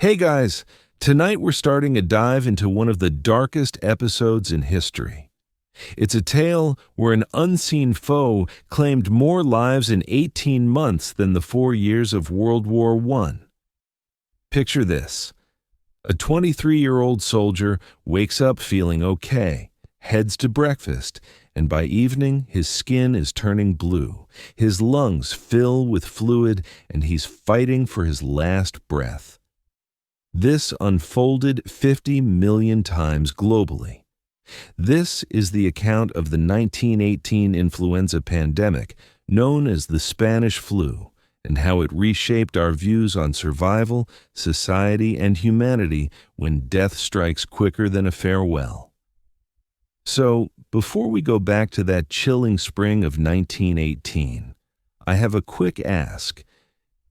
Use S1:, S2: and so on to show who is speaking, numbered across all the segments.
S1: Hey guys, tonight we're starting a dive into one of the darkest episodes in history. It's a tale where an unseen foe claimed more lives in 18 months than the 4 years of World War I. Picture this. A 23-year-old soldier wakes up feeling okay, heads to breakfast, and by evening his skin is turning blue, his lungs fill with fluid, and he's fighting for his last breath. This unfolded 50 million times globally. This is the account of the 1918 influenza pandemic, known as the Spanish flu, and how it reshaped our views on survival, society, and humanity when death strikes quicker than a farewell. So, before we go back to that chilling spring of 1918, I have a quick ask.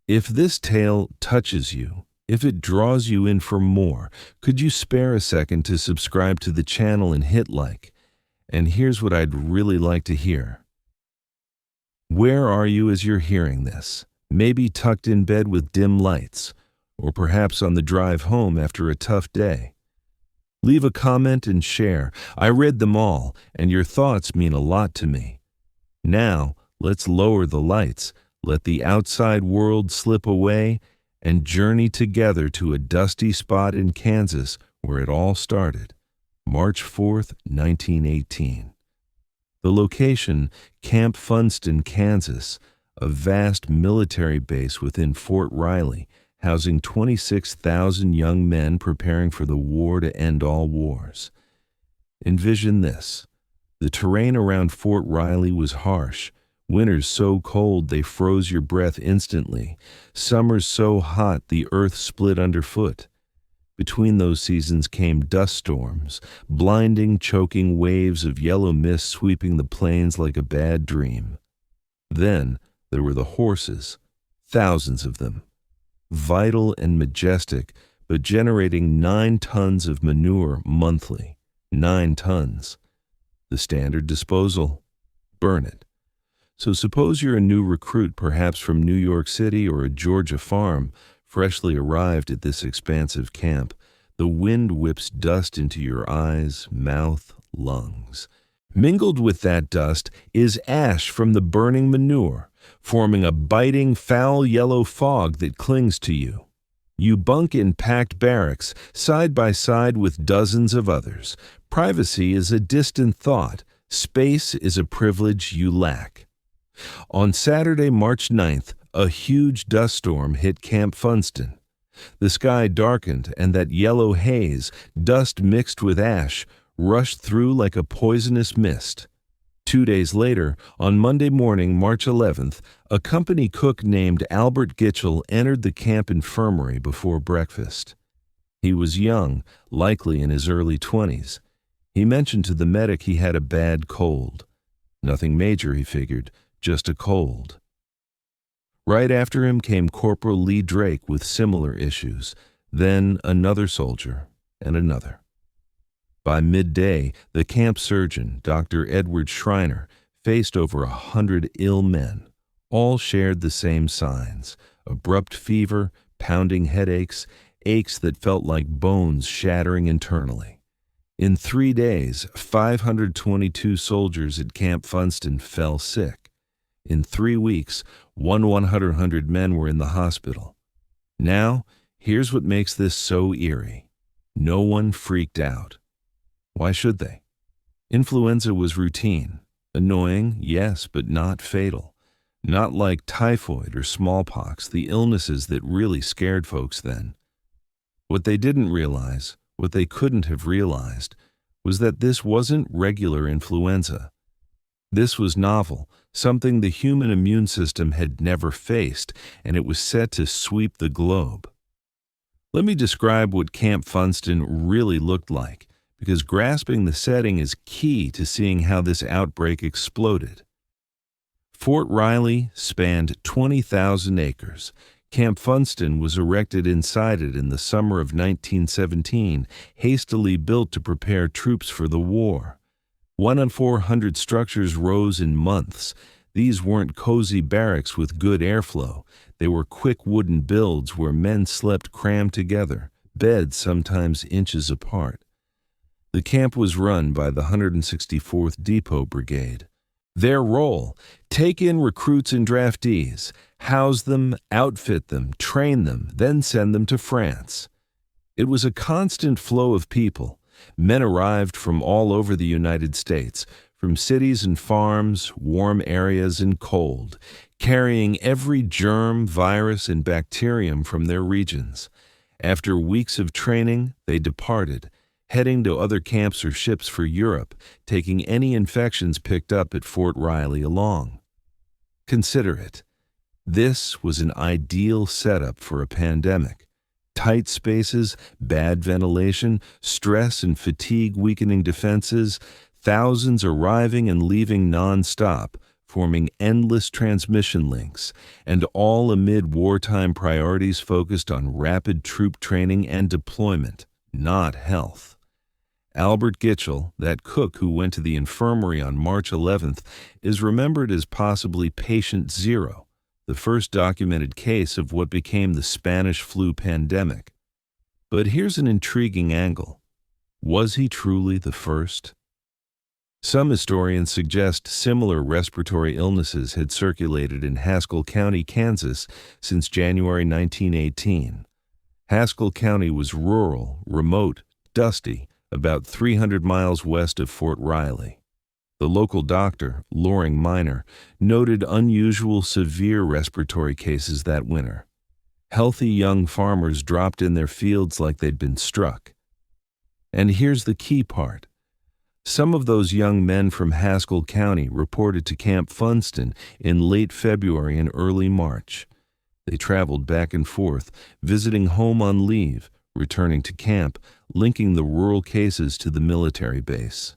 S1: If this tale touches you, if it draws you in for more, could you spare a second to subscribe to the channel and hit like? And here's what I'd really like to hear. Where are you as you're hearing this? Maybe tucked in bed with dim lights, or perhaps on the drive home after a tough day. Leave a comment and share. I read them all, and your thoughts mean a lot to me. Now, let's lower the lights, let the outside world slip away, and journey together to a dusty spot in Kansas where it all started, March 4th, 1918. The location, Camp Funston, Kansas, a vast military base within Fort Riley, housing 26,000 young men preparing for the war to end all wars. Envision this. The terrain around Fort Riley was harsh. Winters so cold they froze your breath instantly. Summers so hot the earth split underfoot. Between those seasons came dust storms, blinding, choking waves of yellow mist sweeping the plains like a bad dream. Then there were the horses, thousands of them. Vital and majestic, but generating 9 tons of manure monthly. 9 tons. The standard disposal: burn it. So suppose you're a new recruit, perhaps from New York City or a Georgia farm, freshly arrived at this expansive camp. The wind whips dust into your eyes, mouth, lungs. Mingled with that dust is ash from the burning manure, forming a biting, foul yellow fog that clings to you. You bunk in packed barracks, side by side with dozens of others. Privacy is a distant thought. Space is a privilege you lack. On Saturday, March 9th, a huge dust storm hit Camp Funston. The sky darkened, and that yellow haze, dust mixed with ash, rushed through like a poisonous mist. 2 days later, on Monday morning, March 11th, a company cook named Albert Gitchell entered the camp infirmary before breakfast. He was young, likely in his early 20s. He mentioned to the medic he had a bad cold. Nothing major, he figured, just a cold. Right after him came Corporal Lee Drake with similar issues, then another soldier, and another. By midday, the camp surgeon, Dr. Edward Schreiner, faced over 100 ill men. All shared the same signs: abrupt fever, pounding headaches, aches that felt like bones shattering internally. In 3 days, 522 soldiers at Camp Funston fell sick. In 3 weeks, 100 men were in the hospital. Now, here's what makes this so eerie. No one freaked out. Why should they? Influenza was routine. Annoying, yes, but not fatal. Not like typhoid or smallpox, the illnesses that really scared folks then. What they didn't realize, what they couldn't have realized, was that this wasn't regular influenza. This was novel, something the human immune system had never faced, and it was set to sweep the globe. Let me describe what Camp Funston really looked like, because grasping the setting is key to seeing how this outbreak exploded. Fort Riley spanned 20,000 acres. Camp Funston was erected inside it in the summer of 1917, hastily built to prepare troops for the war. 1 in 400 structures rose in months. These weren't cozy barracks with good airflow. They were quick wooden builds where men slept crammed together, beds sometimes inches apart. The camp was run by the 164th Depot Brigade. Their role: take in recruits and draftees, house them, outfit them, train them, then send them to France. It was a constant flow of people. Men arrived from all over the United States, from cities and farms, warm areas and cold, carrying every germ, virus, and bacterium from their regions. After weeks of training, they departed, heading to other camps or ships for Europe, taking any infections picked up at Fort Riley along. Consider it. This was an ideal setup for a pandemic. Tight spaces, bad ventilation, stress and fatigue weakening defenses, thousands arriving and leaving non-stop, forming endless transmission links, and all amid wartime priorities focused on rapid troop training and deployment, not health. Albert Gitchell, that cook who went to the infirmary on March 11th, is remembered as possibly patient zero, the first documented case of what became the Spanish flu pandemic. But here's an intriguing angle. Was he truly the first? Some historians suggest similar respiratory illnesses had circulated in Haskell County, Kansas, since January 1918. Haskell County was rural, remote, dusty, about 300 miles west of Fort Riley. The local doctor, Loring Minor, noted unusual severe respiratory cases that winter. Healthy young farmers dropped in their fields like they'd been struck. And here's the key part. Some of those young men from Haskell County reported to Camp Funston in late February and early March. They traveled back and forth, visiting home on leave, returning to camp, linking the rural cases to the military base.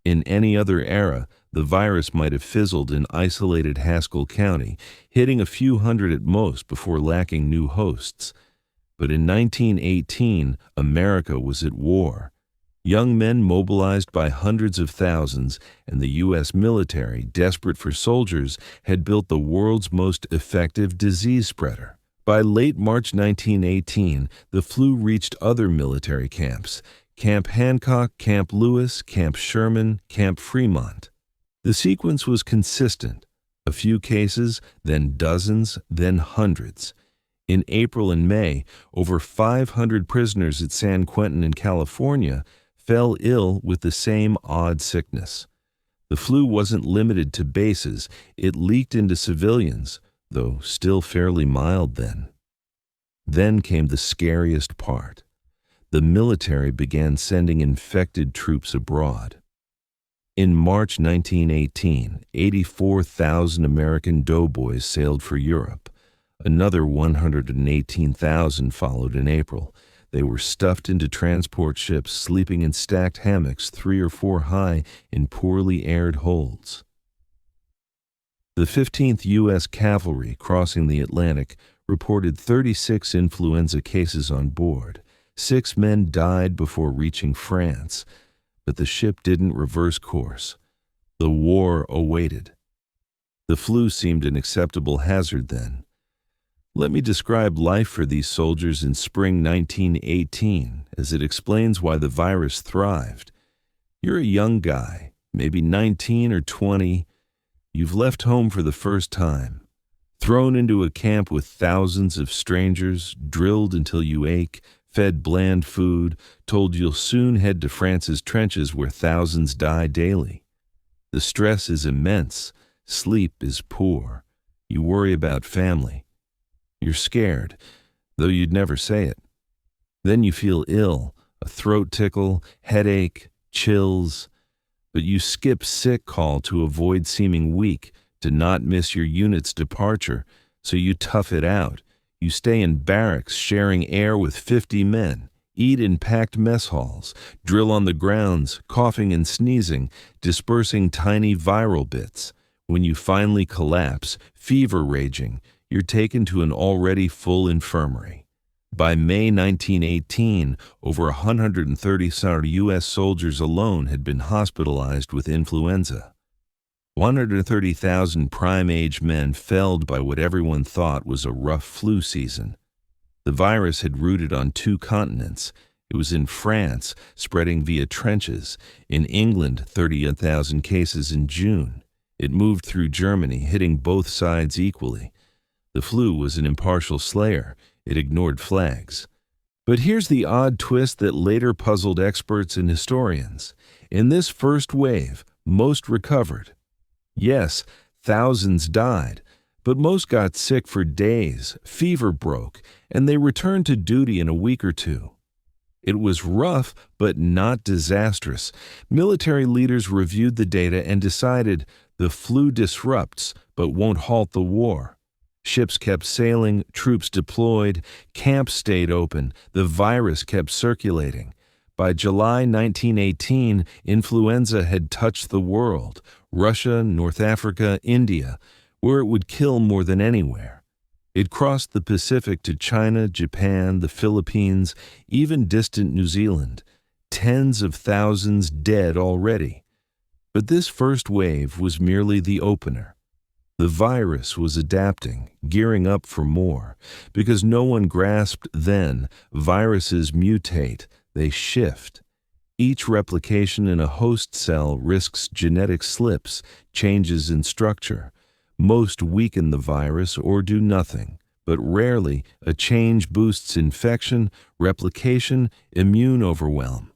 S1: In any other era, the virus might have fizzled in isolated Haskell County, hitting a few hundred at most before lacking new hosts. But in 1918, America was at war. Young men mobilized by hundreds of thousands, and the U.S. military, desperate for soldiers, had built the world's most effective disease spreader. By late March 1918, the flu reached other military camps: Camp Hancock, Camp Lewis, Camp Sherman, Camp Fremont. The sequence was consistent: a few cases, then dozens, then hundreds. In April and May, over 500 prisoners at San Quentin in California fell ill with the same odd sickness. The flu wasn't limited to bases, it leaked into civilians, though still fairly mild then. Then came the scariest part. The military began sending infected troops abroad. In March 1918, 84,000 American doughboys sailed for Europe. Another 118,000 followed in April. They were stuffed into transport ships, sleeping in stacked hammocks 3 or 4 high in poorly aired holds. The 15th U.S. Cavalry, crossing the Atlantic, reported 36 influenza cases on board. 6 men died before reaching France, but the ship didn't reverse course. The war awaited. The flu seemed an acceptable hazard then. Let me describe life for these soldiers in spring 1918, as it explains why the virus thrived. You're a young guy, maybe 19 or 20. You've left home for the first time, thrown into a camp with thousands of strangers, drilled until you ache, fed bland food, told you'll soon head to France's trenches where thousands die daily. The stress is immense. Sleep is poor. You worry about family. You're scared, though you'd never say it. Then you feel ill, a throat tickle, headache, chills. But you skip sick call to avoid seeming weak, to not miss your unit's departure, so you tough it out. You stay in barracks sharing air with 50 men, eat in packed mess halls, drill on the grounds, coughing and sneezing, dispersing tiny viral bits. When you finally collapse, fever raging, you're taken to an already full infirmary. By May 1918, over 130 U.S. soldiers alone had been hospitalized with influenza. 130,000 prime-age men felled by what everyone thought was a rough flu season. The virus had rooted on 2 continents. It was in France, spreading via trenches. In England, 30,000 cases in June. It moved through Germany, hitting both sides equally. The flu was an impartial slayer. It ignored flags. But here's the odd twist that later puzzled experts and historians. In this first wave, most recovered. Yes, thousands died, but most got sick for days, fever broke, and they returned to duty in a week or two. It was rough, but not disastrous. Military leaders reviewed the data and decided the flu disrupts, but won't halt the war. Ships kept sailing, troops deployed, camps stayed open, the virus kept circulating. By July 1918, influenza had touched the world, Russia, North Africa, India, where it would kill more than anywhere. It crossed the Pacific to China, Japan, the Philippines, even distant New Zealand. Tens of thousands dead already. But this first wave was merely the opener. The virus was adapting, gearing up for more, because no one grasped then viruses mutate, they shift. Each replication in a host cell risks genetic slips, changes in structure. Most weaken the virus or do nothing, but rarely a change boosts infection, replication, immune overwhelm.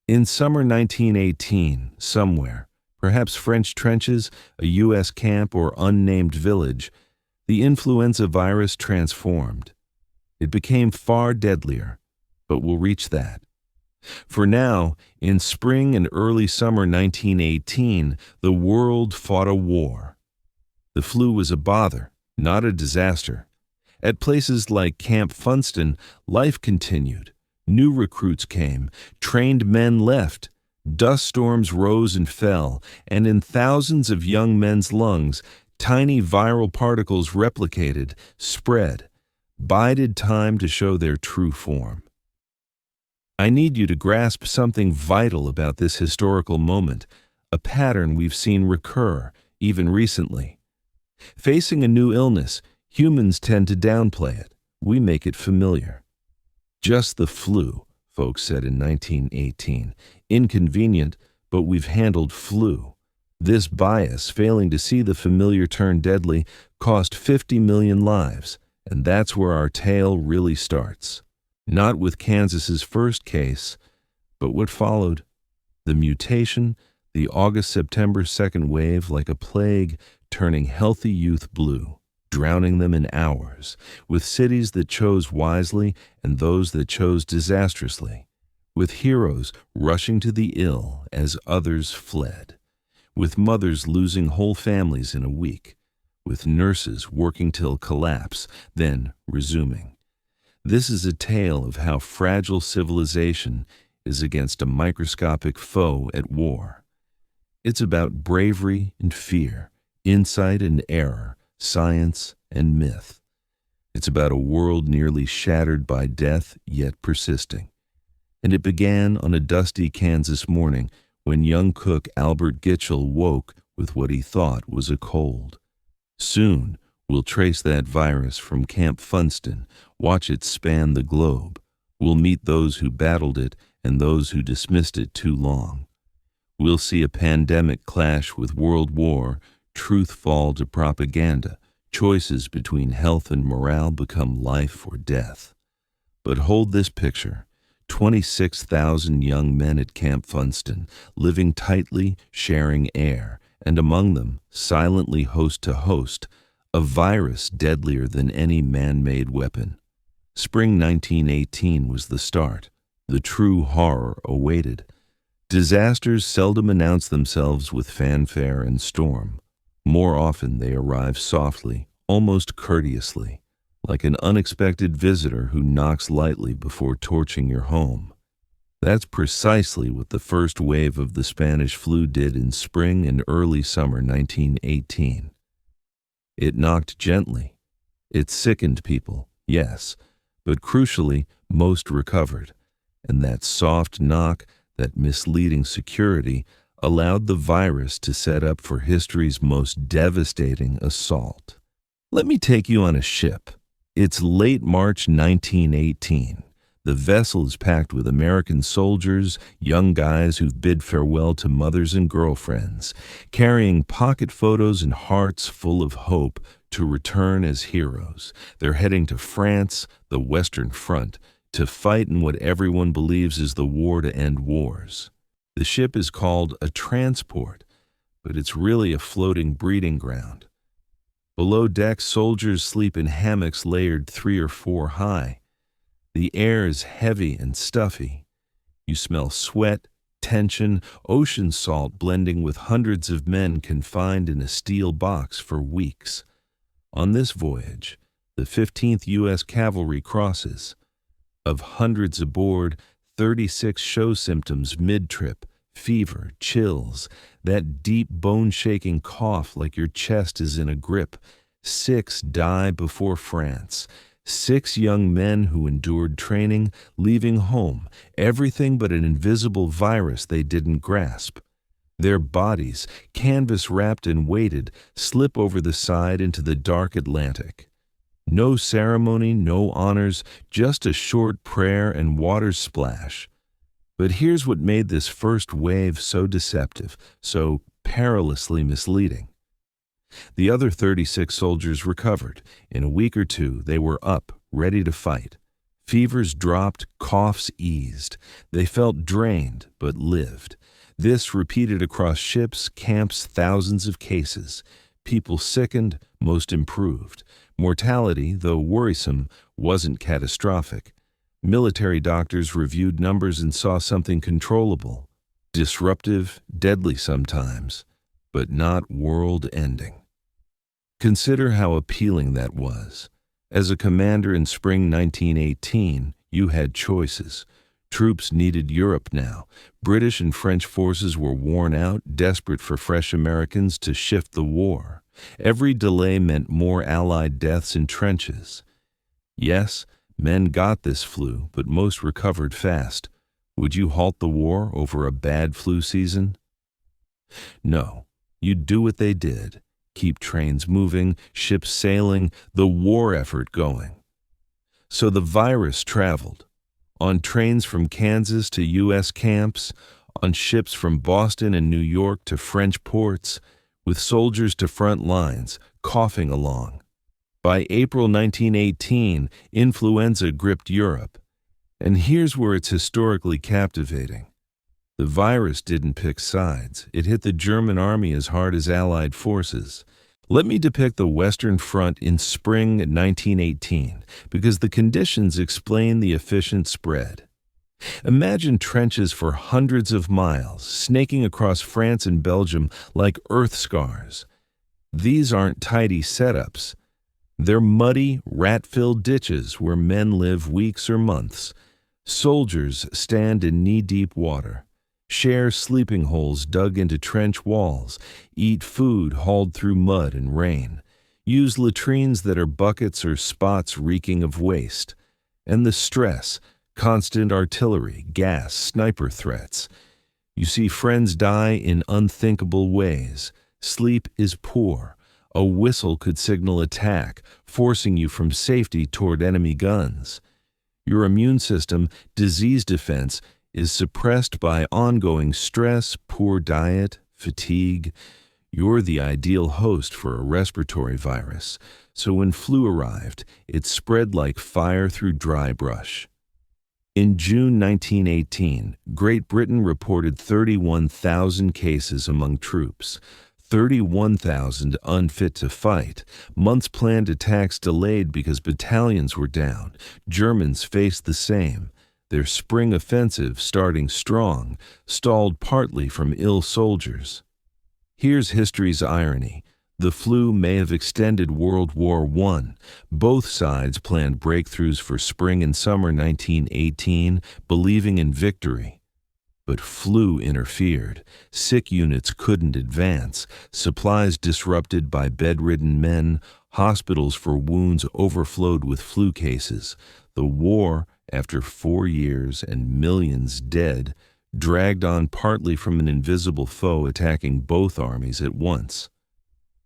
S1: In summer 1918, somewhere, perhaps French trenches, a U.S. camp, or unnamed village, the influenza virus transformed. It became far deadlier, but we'll reach that. For now, in spring and early summer 1918, the world fought a war. The flu was a bother, not a disaster. At places like Camp Funston, life continued. New recruits came, trained men left, dust storms rose and fell, and in thousands of young men's lungs, tiny viral particles replicated, spread, bided time to show their true form. I need you to grasp something vital about this historical moment, a pattern we've seen recur, even recently. Facing a new illness, humans tend to downplay it. We make it familiar. Just the flu, folks said in 1918. Inconvenient, but we've handled flu. This bias, failing to see the familiar turn deadly, cost 50 million lives, and that's where our tale really starts. Not with Kansas's first case, but what followed. The mutation, the August-September second wave, like a plague, turning healthy youth blue, drowning them in hours, with cities that chose wisely and those that chose disastrously, with heroes rushing to the ill as others fled, with mothers losing whole families in a week, with nurses working till collapse, then resuming. This is a tale of how fragile civilization is against a microscopic foe at war. It's about bravery and fear, insight and error, science and myth. It's about a world nearly shattered by death, yet persisting. And it began on a dusty Kansas morning when young cook Albert Gitchell woke with what he thought was a cold. Soon, we'll trace that virus from Camp Funston, watch it span the globe. We'll meet those who battled it and those who dismissed it too long. We'll see a pandemic clash with world war, truth fall to propaganda, choices between health and morale become life or death. But hold this picture. 26,000 young men at Camp Funston, living tightly, sharing air, and among them, silently host to host, a virus deadlier than any man-made weapon. Spring 1918 was the start. The true horror awaited. Disasters seldom announce themselves with fanfare and storm. More often they arrive softly, almost courteously, like an unexpected visitor who knocks lightly before torching your home. That's precisely what the first wave of the Spanish flu did in spring and early summer 1918. It knocked gently. It sickened people, yes, but crucially, most recovered. And that soft knock, that misleading security, allowed the virus to set up for history's most devastating assault. Let me take you on a ship. It's late March 1918. The vessel is packed with American soldiers, young guys who've bid farewell to mothers and girlfriends, carrying pocket photos and hearts full of hope to return as heroes. They're heading to France, the Western Front, to fight in what everyone believes is the war to end wars. The ship is called a transport, but it's really a floating breeding ground. Below deck, soldiers sleep in hammocks layered 3 or 4 high. The air is heavy and stuffy. You smell sweat, tension, ocean salt blending with hundreds of men confined in a steel box for weeks. On this voyage, the 15th U.S. Cavalry crosses. Of hundreds aboard, 36 show symptoms mid-trip: fever, chills, that deep bone-shaking cough like your chest is in a grip. 6 die before France. 6 young men who endured training, leaving home, everything but an invisible virus they didn't grasp. Their bodies, canvas-wrapped and weighted, slip over the side into the dark Atlantic. No ceremony, no honors, just a short prayer and water splash. But here's what made this first wave so deceptive, so perilously misleading. The other 36 soldiers recovered. In a week or two, they were up, ready to fight. Fevers dropped, coughs eased. They felt drained, but lived. This repeated across ships, camps, thousands of cases. People sickened, most improved. Mortality, though worrisome, wasn't catastrophic. Military doctors reviewed numbers and saw something controllable. Disruptive, deadly sometimes, but not world-ending. Consider how appealing that was. As a commander in spring 1918, you had choices. Troops needed Europe now. British and French forces were worn out, desperate for fresh Americans to shift the war. Every delay meant more Allied deaths in trenches. Yes, men got this flu, but most recovered fast. Would you halt the war over a bad flu season? No, you'd do what they did. Keep trains moving, ships sailing, the war effort going. So the virus traveled. On trains from Kansas to U.S. camps, on ships from Boston and New York to French ports, with soldiers to front lines, coughing along. By April 1918, influenza gripped Europe. And here's where it's historically captivating. The virus didn't pick sides. It hit the German army as hard as Allied forces. Let me depict the Western Front in spring 1918, because the conditions explain the efficient spread. Imagine trenches for hundreds of miles, snaking across France and Belgium like earth scars. These aren't tidy setups. They're muddy, rat-filled ditches where men live weeks or months. Soldiers stand in knee-deep water, share sleeping holes dug into trench walls, eat food hauled through mud and rain, use latrines that are buckets or spots reeking of waste. And the stress, constant artillery, gas, sniper threats. You see friends die in unthinkable ways. Sleep is poor. A whistle could signal attack, forcing you from safety toward enemy guns. Your immune system, disease defense, is suppressed by ongoing stress, poor diet, fatigue. You're the ideal host for a respiratory virus, so when flu arrived, it spread like fire through dry brush. In June 1918, Great Britain reported 31,000 cases among troops. 31,000 unfit to fight. Months' planned attacks delayed because battalions were down. Germans faced the same. Their spring offensive, starting strong, stalled partly from ill soldiers. Here's history's irony. The flu may have extended World War I. Both sides planned breakthroughs for spring and summer 1918, believing in victory. But flu interfered. Sick units couldn't advance, supplies disrupted by bedridden men, hospitals for wounds overflowed with flu cases. The war, after 4 years and millions dead, dragged on partly from an invisible foe attacking both armies at once.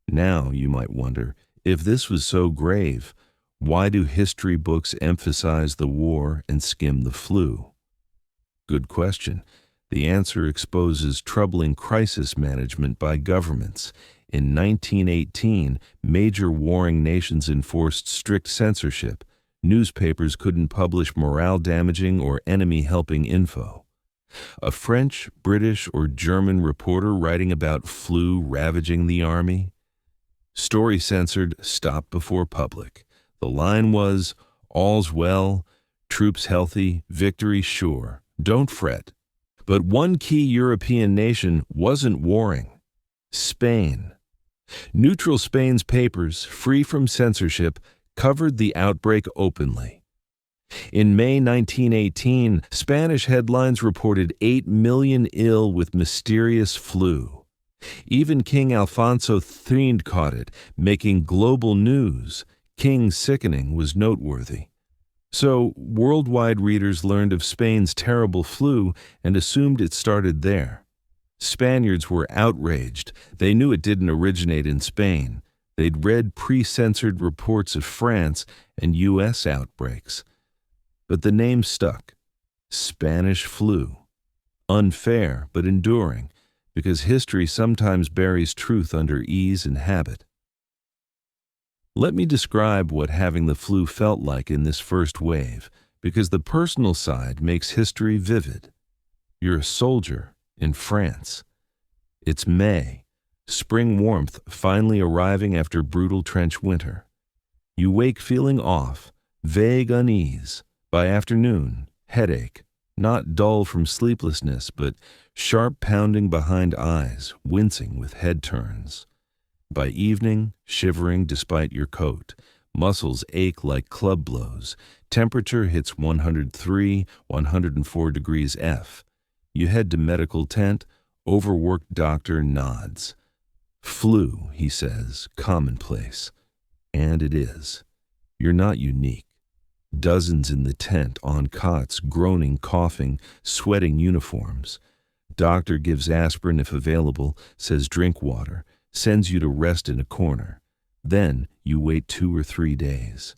S1: Now, you might wonder, if this was so grave, why do history books emphasize the war and skim the flu? Good question. The answer exposes troubling crisis management by governments. In 1918, major warring nations enforced strict censorship. Newspapers couldn't publish morale-damaging or enemy-helping info. A French, British, or German reporter writing about flu ravaging the army? Story censored, stop before public. The line was, all's well, troops healthy, victory sure, don't fret. But one key European nation wasn't warring: Spain. Neutral Spain's papers, free from censorship, covered the outbreak openly. In May 1918, Spanish headlines reported 8 million ill with mysterious flu. Even King Alfonso III caught it, making global news. King's sickening was noteworthy. So, worldwide readers learned of Spain's terrible flu and assumed it started there. Spaniards were outraged. They knew it didn't originate in Spain. They'd read pre-censored reports of France and U.S. outbreaks. But the name stuck. Spanish flu. Unfair, but enduring, because history sometimes buries truth under ease and habit. Let me describe what having the flu felt like in this first wave, because the personal side makes history vivid. You're a soldier in France. It's May, spring warmth finally arriving after brutal trench winter. You wake feeling off, vague unease. By afternoon, headache, not dull from sleeplessness, but sharp pounding behind eyes, wincing with head turns. By evening, shivering despite your coat. Muscles ache like club blows. Temperature hits 103, 104 degrees F. You head to medical tent. Overworked doctor nods. Flu, he says, commonplace. And it is. You're not unique. Dozens in the tent, on cots, groaning, coughing, sweating uniforms. Doctor gives aspirin if available, says drink water, sends you to rest in a corner. Then you wait 2 or 3 days.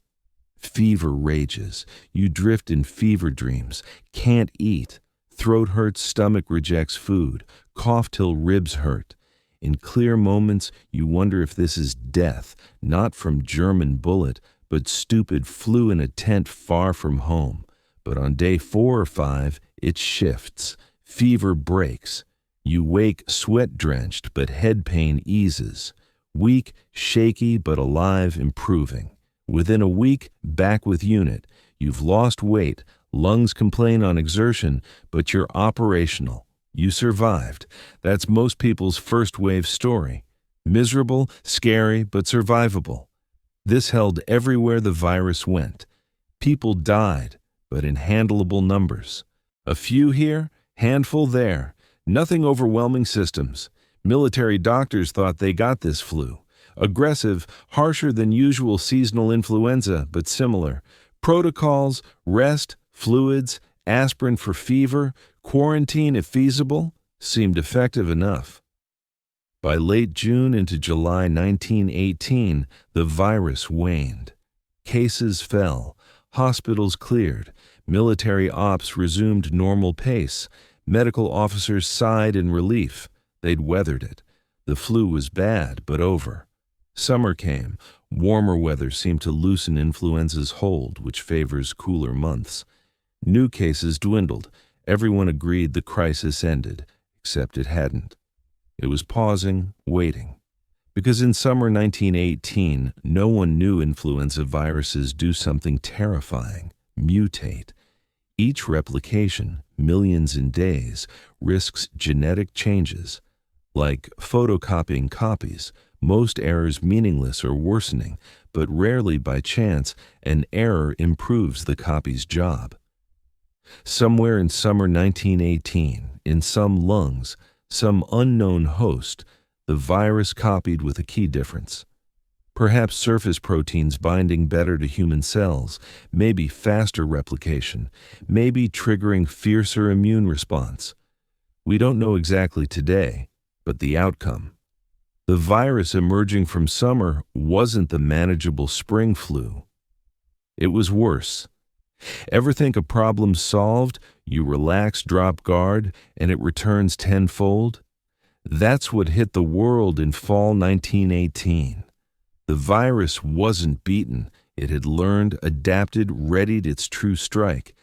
S1: Fever rages. You drift in fever dreams. Can't eat. Throat hurts, stomach rejects food. Cough till ribs hurt. In clear moments, you wonder if this is death, not from German bullet, but stupid flu in a tent far from home. But on day 4 or 5, it shifts. Fever breaks. You wake sweat-drenched, but head pain eases. Weak, shaky, but alive, improving. Within a week, back with unit. You've lost weight. Lungs complain on exertion, but you're operational. You survived. That's most people's first-wave story. Miserable, scary, but survivable. This held everywhere the virus went. People died, but in handleable numbers. A few here, handful there. Nothing overwhelming systems. Military doctors thought they got this flu. Aggressive, harsher than usual seasonal influenza, but similar. Protocols, rest, fluids, aspirin for fever, quarantine if feasible, seemed effective enough. By late June into July 1918, the virus waned. Cases fell. Hospitals cleared. Military ops resumed normal pace. Medical officers sighed in relief. They'd weathered it. The flu was bad, but over. Summer came. Warmer weather seemed to loosen influenza's hold, which favors cooler months. New cases dwindled. Everyone agreed the crisis ended, except it hadn't. It was pausing, waiting. Because in summer 1918, no one knew influenza viruses do something terrifying, mutate. Each replication, millions in days, risks genetic changes. Like photocopying copies, most errors meaningless or worsening, but rarely by chance, an error improves the copy's job. Somewhere in summer 1918, in some lungs, some unknown host, the virus copied with a key difference. Perhaps surface proteins binding better to human cells, maybe faster replication, maybe triggering fiercer immune response. We don't know exactly today, but the outcome. The virus emerging from summer wasn't the manageable spring flu. It was worse. Ever think a problem solved, you relax, drop guard, and it returns tenfold? That's what hit the world in fall 1918. The virus wasn't beaten. It had learned, adapted, readied its true strike.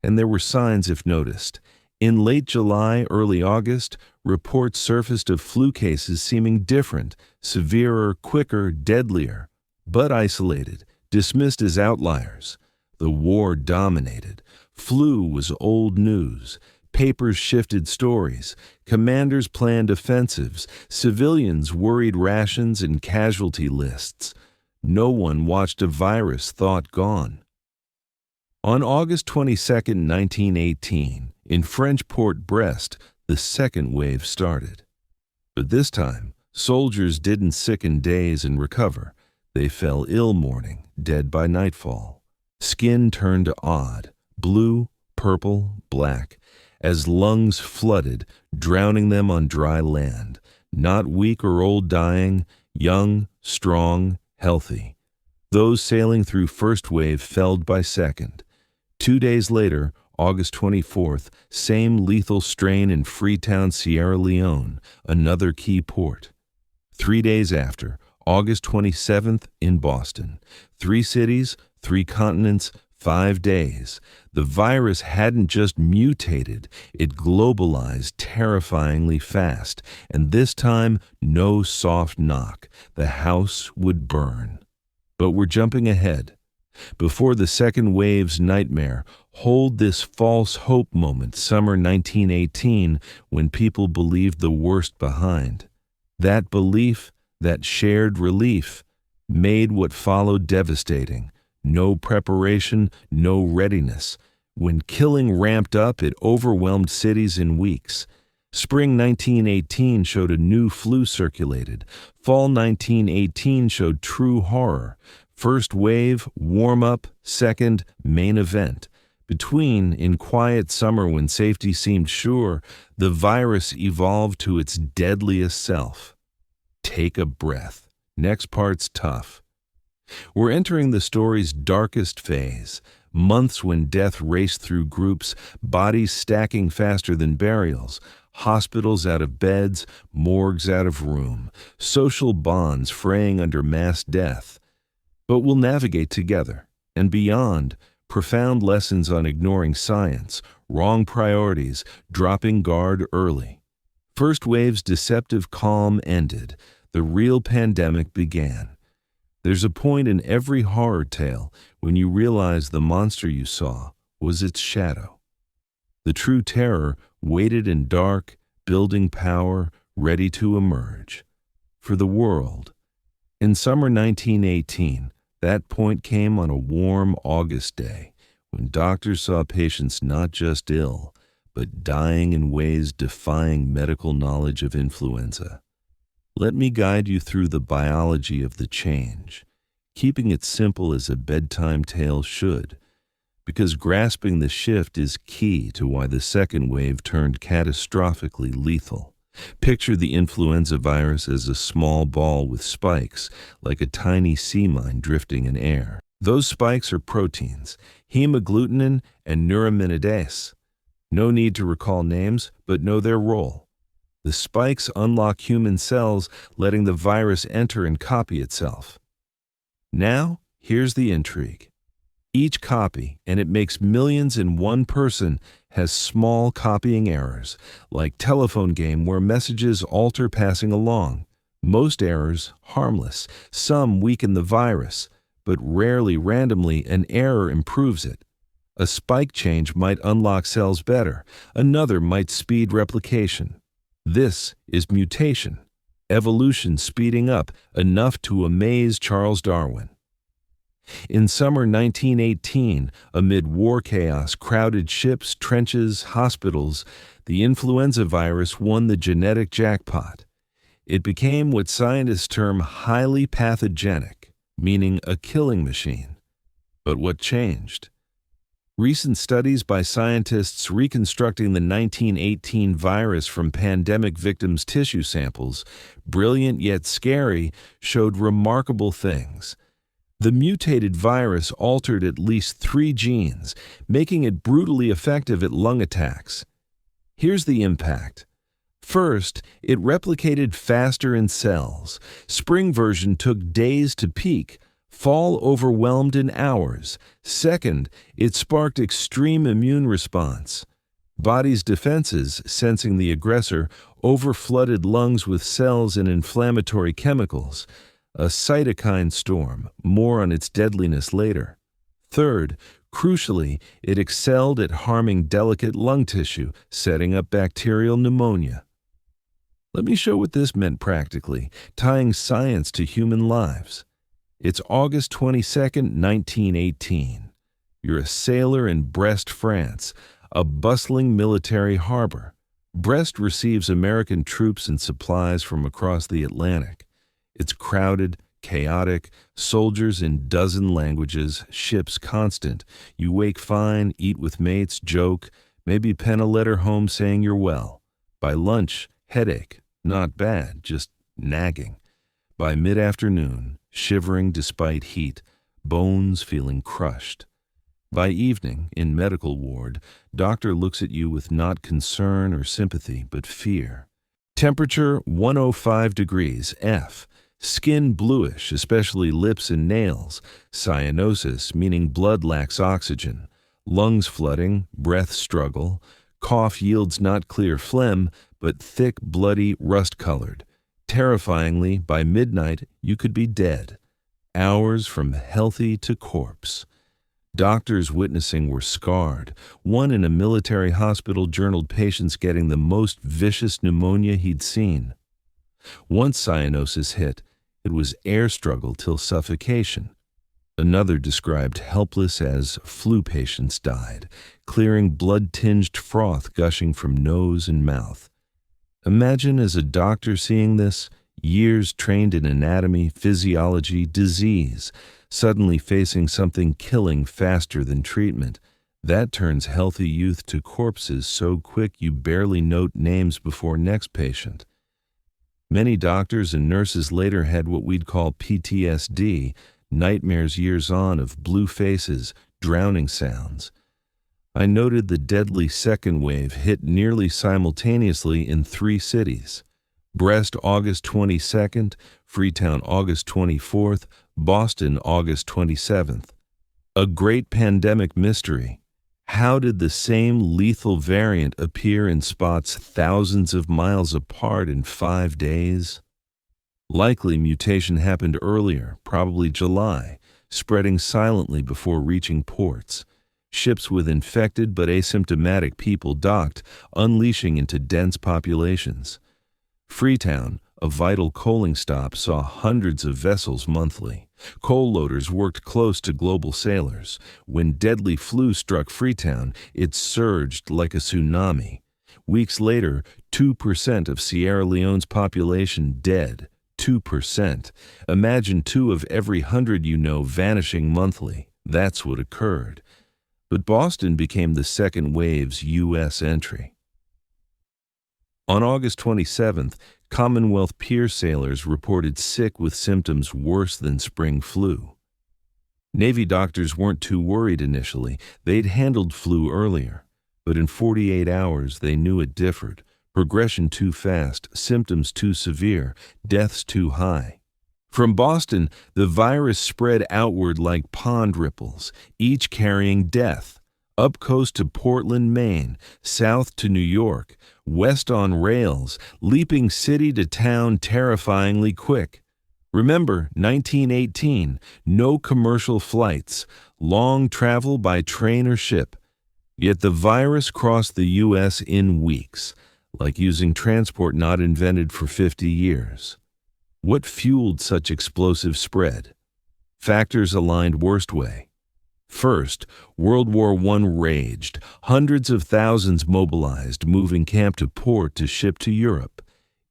S1: And there were signs if noticed. In late July, early August, reports surfaced of flu cases seeming different, severer, quicker, deadlier, but isolated, dismissed as outliers. The war dominated. Flu was old news. Papers shifted stories. Commanders planned offensives. Civilians worried rations and casualty lists. No one watched a virus thought gone. On August 22, 1918, in French Port Brest, the second wave started. But this time, soldiers didn't sicken days and recover. They fell ill morning, dead by nightfall. Skin turned odd, blue, purple, black, as lungs flooded, drowning them on dry land, not weak or old dying, young, strong, healthy. Those sailing through first wave felled by second. 2 days later, August 24th, same lethal strain in Freetown, Sierra Leone, another key port. 3 days after, August 27th, in Boston. 3 cities, 3 continents, 5 days. The virus hadn't just mutated, it globalized terrifyingly fast, and this time, no soft knock. The house would burn. But we're jumping ahead. Before the second wave's nightmare, hold this false hope moment, summer 1918, when people believed the worst behind. That belief, that shared relief, made what followed devastating. No preparation, no readiness. When killing ramped up, it overwhelmed cities in weeks. Spring 1918 showed a new flu circulated. Fall 1918 showed true horror. First wave, warm-up, second, main event. Between, in quiet summer when safety seemed sure, the virus evolved to its deadliest self. Take a breath. Next part's tough. We're entering the story's darkest phase, months when death raced through groups, bodies stacking faster than burials, hospitals out of beds, morgues out of room, social bonds fraying under mass death. But we'll navigate together, and beyond, profound lessons on ignoring science, wrong priorities, dropping guard early. First wave's deceptive calm ended. The real pandemic began. There's a point in every horror tale when you realize the monster you saw was its shadow. The true terror waited in dark, building power, ready to emerge. For the world. In summer 1918, that point came on a warm August day when doctors saw patients not just ill, but dying in ways defying medical knowledge of influenza. Let me guide you through the biology of the change, keeping it simple as a bedtime tale should, because grasping the shift is key to why the second wave turned catastrophically lethal. Picture the influenza virus as a small ball with spikes, like a tiny sea mine drifting in air. Those spikes are proteins, hemagglutinin and neuraminidase. No need to recall names, but know their role. The spikes unlock human cells, letting the virus enter and copy itself. Now, here's the intrigue. Each copy, and it makes millions in one person, has small copying errors, like telephone game where messages alter passing along. Most errors harmless, some weaken the virus, but rarely randomly an error improves it. A spike change might unlock cells better, another might speed replication. This is mutation, evolution speeding up enough to amaze Charles Darwin. In summer 1918, amid war chaos, crowded ships, trenches, hospitals, the influenza virus won the genetic jackpot. It became what scientists term highly pathogenic, meaning a killing machine. But what changed? Recent studies by scientists reconstructing the 1918 virus from pandemic victims' tissue samples, brilliant yet scary, showed remarkable things. The mutated virus altered at least 3 genes, making it brutally effective at lung attacks. Here's the impact. First, it replicated faster in cells. Spring version took days to peak, fall overwhelmed in hours. Second, it sparked extreme immune response. Body's defenses, sensing the aggressor, overflooded lungs with cells and inflammatory chemicals. A cytokine storm, more on its deadliness later. Third, crucially, it excelled at harming delicate lung tissue, setting up bacterial pneumonia. Let me show what this meant practically, tying science to human lives. It's August 22, 1918. You're a sailor in Brest, France, a bustling military harbor. Brest receives American troops and supplies from across the Atlantic. It's crowded, chaotic, soldiers in dozen languages, ships constant. You wake fine, eat with mates, joke, maybe pen a letter home saying you're well. By lunch, headache, not bad, just nagging. By mid-afternoon, shivering despite heat, bones feeling crushed. By evening, in medical ward, doctor looks at you with not concern or sympathy, but fear. Temperature 105 degrees F. Skin bluish, especially lips and nails. Cyanosis, meaning blood lacks oxygen. Lungs flooding, breath struggle. Cough yields not clear phlegm, but thick, bloody, rust-colored. Terrifyingly, by midnight, you could be dead. Hours from healthy to corpse. Doctors witnessing were scarred. One in a military hospital journaled patients getting the most vicious pneumonia he'd seen. Once cyanosis hit, it was air struggle till suffocation. Another described helpless as flu patients died, clearing blood-tinged froth gushing from nose and mouth. Imagine as a doctor seeing this, years trained in anatomy, physiology, disease, suddenly facing something killing faster than treatment. That turns healthy youth to corpses so quick you barely note names before next patient. Many doctors and nurses later had what we'd call PTSD, nightmares years on of blue faces, drowning sounds. I noted the deadly second wave hit nearly simultaneously in 3 cities. Brest, August 22nd, Freetown, August 24th, Boston, August 27th. A great pandemic mystery. How did the same lethal variant appear in spots thousands of miles apart in 5 days? Likely mutation happened earlier, probably July, spreading silently before reaching ports. Ships with infected but asymptomatic people docked, unleashing into dense populations. Freetown, a vital coaling stop, saw hundreds of vessels monthly. Coal loaders worked close to global sailors. When deadly flu struck Freetown, it surged like a tsunami. Weeks later, 2% of Sierra Leone's population dead. 2%. Imagine 2 of every 100 you know vanishing monthly. That's what occurred. But Boston became the second wave's U.S. entry. On August 27th, Commonwealth pier sailors reported sick with symptoms worse than spring flu. Navy doctors weren't too worried initially. They'd handled flu earlier. But in 48 hours, they knew it differed. Progression too fast, symptoms too severe, deaths too high. From Boston, the virus spread outward like pond ripples, each carrying death. Up coast to Portland, Maine, south to New York, west on rails, leaping city to town terrifyingly quick. Remember, 1918, no commercial flights, long travel by train or ship. Yet the virus crossed the U.S. in weeks, like using transport not invented for 50 years. What fueled such explosive spread? Factors aligned worst way. First, World War I raged. Hundreds of thousands mobilized, moving camp to port to ship to Europe,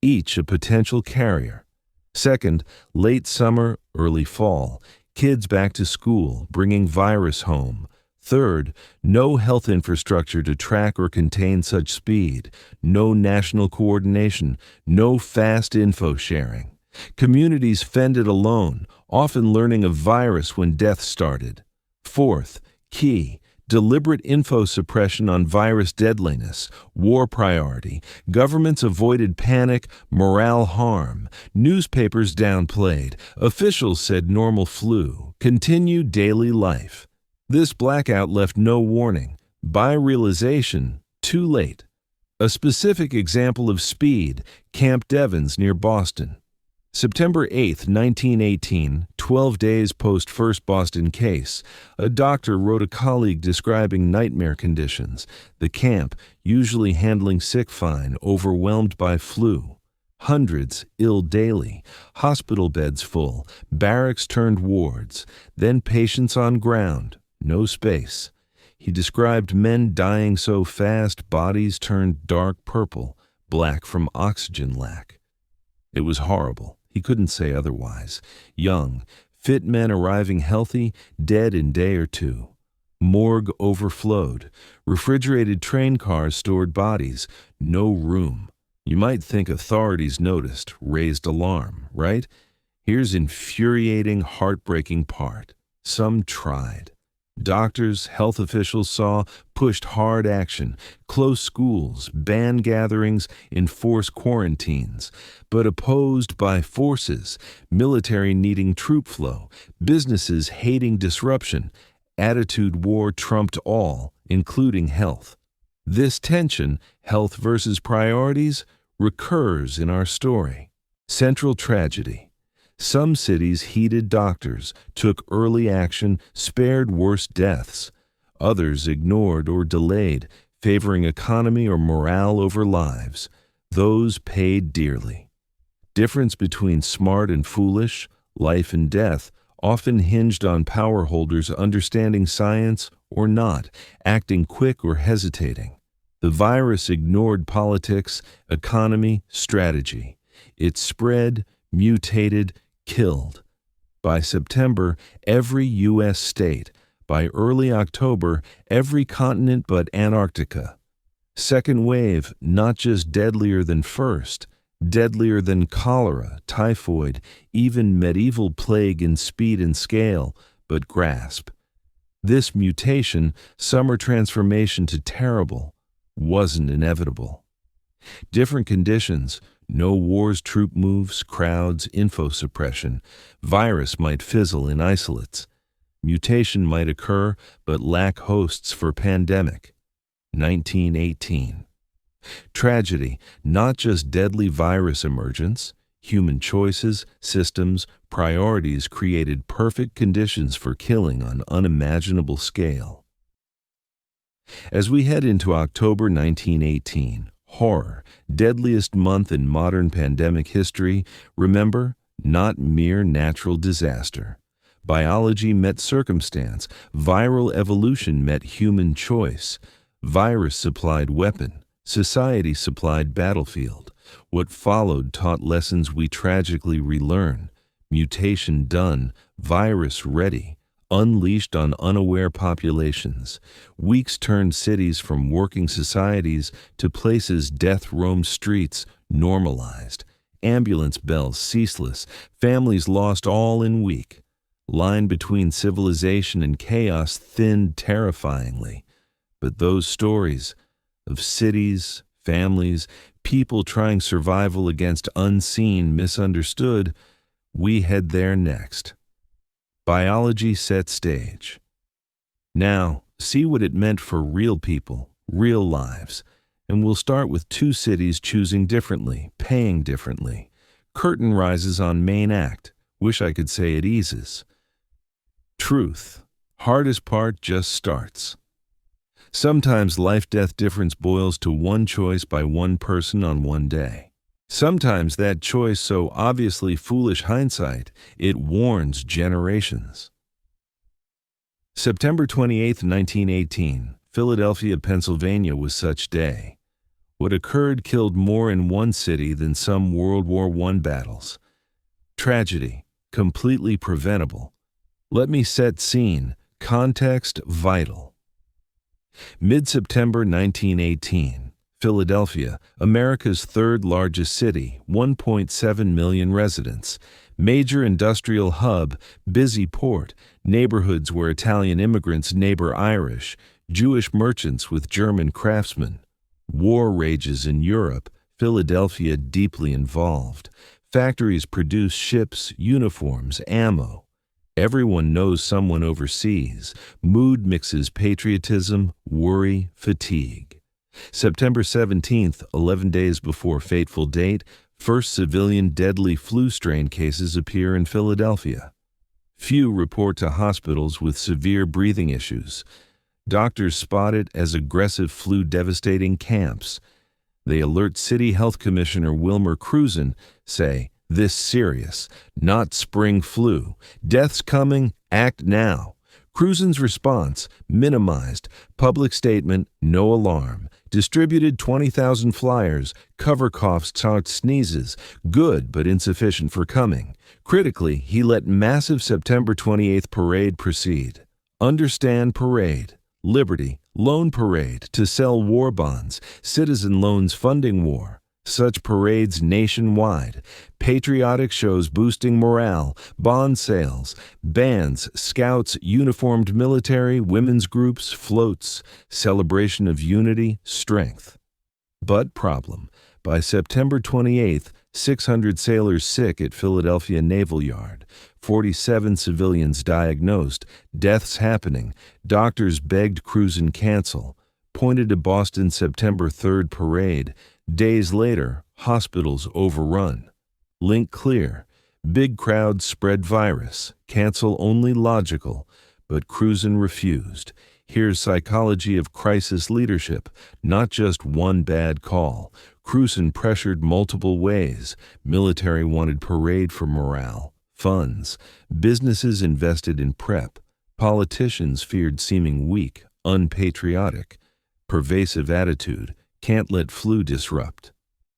S1: each a potential carrier. Second, late summer, early fall, kids back to school, bringing virus home. Third, no health infrastructure to track or contain such speed, no national coordination, no fast info sharing. Communities fended alone, often learning of virus when death started. Fourth, key, deliberate info suppression on virus deadliness, war priority. Governments avoided panic, morale harm. Newspapers downplayed. Officials said normal flu. Continued daily life. This blackout left no warning. By realization, too late. A specific example of speed, Camp Devens near Boston. September 8, 1918, 12 days post first Boston case, a doctor wrote a colleague describing nightmare conditions, the camp, usually handling sick fine, overwhelmed by flu. Hundreds ill daily, hospital beds full, barracks turned wards, then patients on ground, no space. He described men dying so fast bodies turned dark purple, black from oxygen lack. It was horrible. He couldn't say otherwise. Young, fit men arriving healthy, dead in day or two. Morgue overflowed. Refrigerated train cars stored bodies. No room. You might think authorities noticed, raised alarm, right? Here's infuriating, heartbreaking part. Some tried. Doctors, health officials saw, pushed hard action, closed schools, banned gatherings, enforced quarantines, but opposed by forces, military needing troop flow, businesses hating disruption, attitude war trumped all, including health. This tension, health versus priorities, recurs in our story. Central tragedy. Some cities heeded doctors, took early action, spared worse deaths. Others ignored or delayed, favoring economy or morale over lives. Those paid dearly. Difference between smart and foolish, life and death, often hinged on power holders understanding science or not, acting quick or hesitating. The virus ignored politics, economy, strategy. It spread, mutated, killed. By September, every U.S. state. By early October, every continent but Antarctica. Second wave, not just deadlier than first, deadlier than cholera, typhoid, even medieval plague in speed and scale, but grasp. This mutation, summer transformation to terrible, wasn't inevitable. Different conditions. No wars, troop moves, crowds, info suppression. Virus might fizzle in isolates. Mutation might occur, but lack hosts for pandemic. 1918. Tragedy, not just deadly virus emergence. Human choices, systems, priorities created perfect conditions for killing on unimaginable scale. As we head into October 1918, horror, deadliest month in modern pandemic history, remember, not mere natural disaster. Biology met circumstance, viral evolution met human choice. Virus supplied weapon, society supplied battlefield. What followed taught lessons we tragically relearn. Mutation done, virus ready. Unleashed on unaware populations. Weeks turned cities from working societies to places death roamed streets, normalized. Ambulance bells ceaseless, families lost all in week. Line between civilization and chaos thinned terrifyingly. But those stories of cities, families, people trying survival against unseen, misunderstood, we head there next. Biology set stage. Now, see what it meant for real people, real lives. And we'll start with two cities choosing differently, paying differently. Curtain rises on main act. Wish I could say it eases. Truth. Hardest part just starts. Sometimes life-death difference boils to one choice by one person on one day. Sometimes that choice so obviously foolish hindsight, it warns generations. September 28, 1918, Philadelphia, Pennsylvania was such day. What occurred killed more in one city than some World War I battles. Tragedy, completely preventable. Let me set scene, context vital. Mid-September 1918, Philadelphia, America's third largest city, 1.7 million residents. Major industrial hub, busy port, neighborhoods where Italian immigrants neighbor Irish, Jewish merchants with German craftsmen. War rages in Europe, Philadelphia deeply involved. Factories produce ships, uniforms, ammo. Everyone knows someone overseas. Mood mixes patriotism, worry, fatigue. September 17th, 11 days before fateful date, first civilian deadly flu strain cases appear in Philadelphia. Few report to hospitals with severe breathing issues. Doctors spot it as aggressive flu devastating camps. They alert City Health Commissioner Wilmer Cruzen, say, "This serious, not spring flu. Death's coming, act now." Cruzen's response, minimized, public statement, no alarm. Distributed 20,000 flyers, cover coughs, sneezes, good but insufficient for coming. Critically, he let massive September 28th parade proceed. Understand parade, liberty, loan parade to sell war bonds, citizen loans funding war. Such parades nationwide. Patriotic shows boosting morale, bond sales, bands, scouts, uniformed military, women's groups, floats, celebration of unity, strength. But problem. By September 28th, 600 sailors sick at Philadelphia Naval Yard, 47 civilians diagnosed, deaths happening, doctors begged Cruzen cancel, pointed to Boston's September 3rd parade. Days later, hospitals overrun. Link clear. Big crowds spread virus. Cancel only logical. But Cruzen refused. Here's psychology of crisis leadership, not just one bad call. Cruzen pressured multiple ways. Military wanted parade for morale, funds. Businesses invested in prep. Politicians feared seeming weak, unpatriotic. Pervasive attitude. Can't let flu disrupt.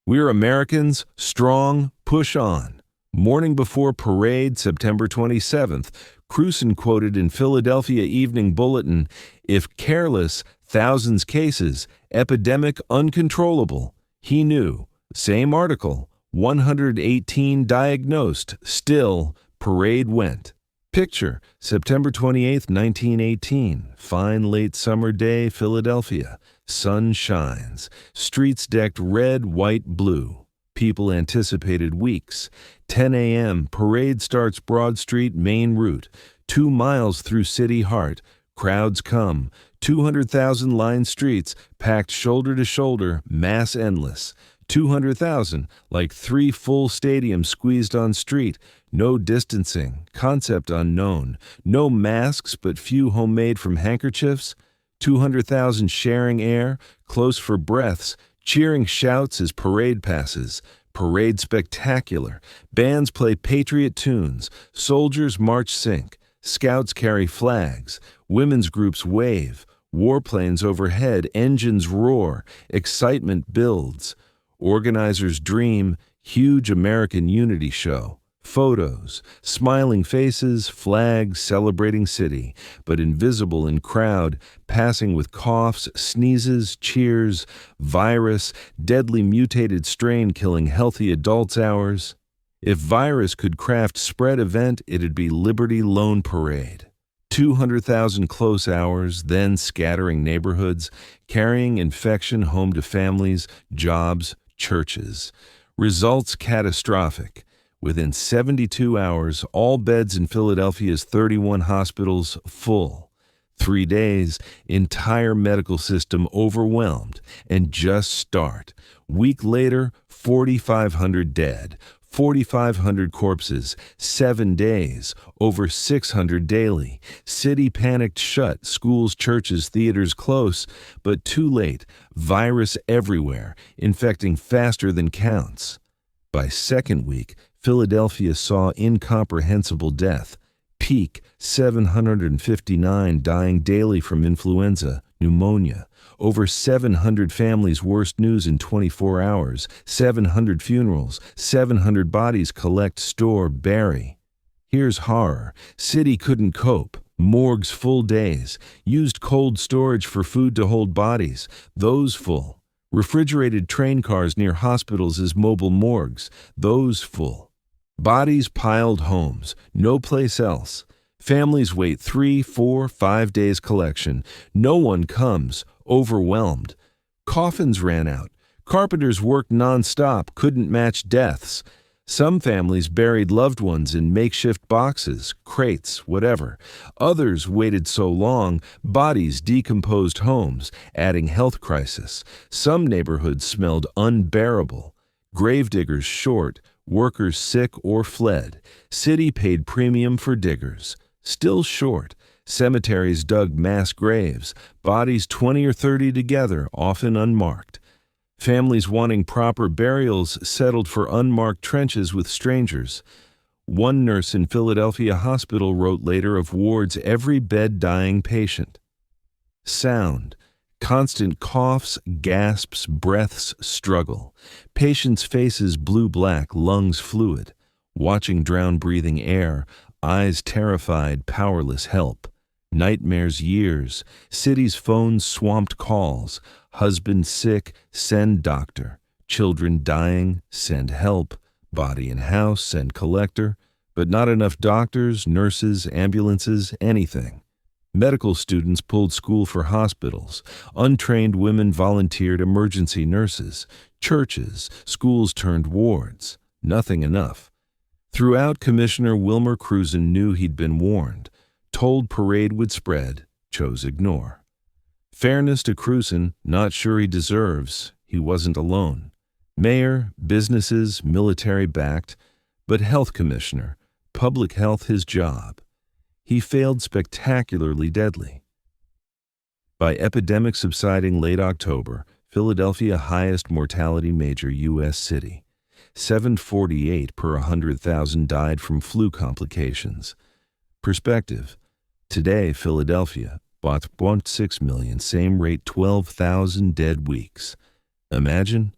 S1: We're Americans, strong, push on. Morning before parade, September 27th, Cruzen quoted in Philadelphia Evening Bulletin, "If careless, thousands cases, epidemic uncontrollable." He knew. Same article, 118 diagnosed, still, parade went. Picture, September 28th, 1918, fine late summer day, Philadelphia. Sun shines. Streets decked red, white, blue. People anticipated weeks. 10 a.m., parade starts Broad Street, main route. 2 miles through city heart. Crowds come. 200,000 lined streets, packed shoulder to shoulder, mass endless. 200,000, like 3 full stadiums squeezed on street. No distancing, concept unknown. No masks but few homemade from handkerchiefs. 200,000 sharing air, close for breaths, cheering shouts as parade passes. Parade spectacular. Bands play patriot tunes. Soldiers march sync. Scouts carry flags. Women's groups wave. Warplanes overhead. Engines roar. Excitement builds. Organizers dream. Huge American unity show. Photos, smiling faces, flags celebrating city, but invisible in crowd, passing with coughs, sneezes, cheers, virus, deadly mutated strain killing healthy adults hours. If virus could craft spread event, it'd be Liberty Loan Parade. 200,000 close hours, then scattering neighborhoods, carrying infection home to families, jobs, churches. Results catastrophic. Within 72 hours, all beds in Philadelphia's 31 hospitals full. 3 days, entire medical system overwhelmed, and just start. Week later, 4,500 dead, 4,500 corpses, 7 days, over 600 daily. City panicked shut, schools, churches, theaters close, but too late. Virus everywhere, infecting faster than counts. By second week, Philadelphia saw incomprehensible death. Peak, 759 dying daily from influenza, pneumonia. Over 700 families, worst news in 24 hours. 700 funerals, 700 bodies collect, store, bury. Here's horror. City couldn't cope. Morgues full days. Used cold storage for food to hold bodies. Those full. Refrigerated train cars near hospitals as mobile morgues. Those full. Bodies piled homes. No place else. Families wait 3, 4, 5 days collection. No one comes. Overwhelmed. Coffins ran out. Carpenters worked non-stop, couldn't match deaths. Some families buried loved ones in makeshift boxes, crates, whatever. Others waited so long, bodies decomposed homes, adding health crisis. Some neighborhoods smelled unbearable. Gravediggers short, workers sick or fled. City paid premium for diggers. Still short. Cemeteries dug mass graves, bodies 20 or 30 together, often unmarked. Families wanting proper burials settled for unmarked trenches with strangers. One nurse in Philadelphia hospital wrote later of wards every bed dying patient. Sound. Constant coughs, gasps, breaths, struggle. Patients' faces blue-black, lungs fluid. Watching drown-breathing air, eyes terrified, powerless help. Nightmares years. Cities' phones swamped calls. Husband sick, send doctor. Children dying, send help. Body in house, send collector. But not enough doctors, nurses, ambulances, anything. Medical students pulled school for hospitals. Untrained women volunteered emergency nurses. Churches, schools turned wards. Nothing enough. Throughout, Commissioner Wilmer Cruzen knew he'd been warned. Told parade would spread, chose ignore. Fairness to Cruzen, not sure he deserves. He wasn't alone. Mayor, businesses, military-backed, but health commissioner, public health his job. He failed spectacularly deadly. By epidemic subsiding late October, Philadelphia highest mortality major U.S. city. 748 per 100,000 died from flu complications. Perspective. Today, Philadelphia, 1.6 million, same rate 12,000 dead weeks. Imagine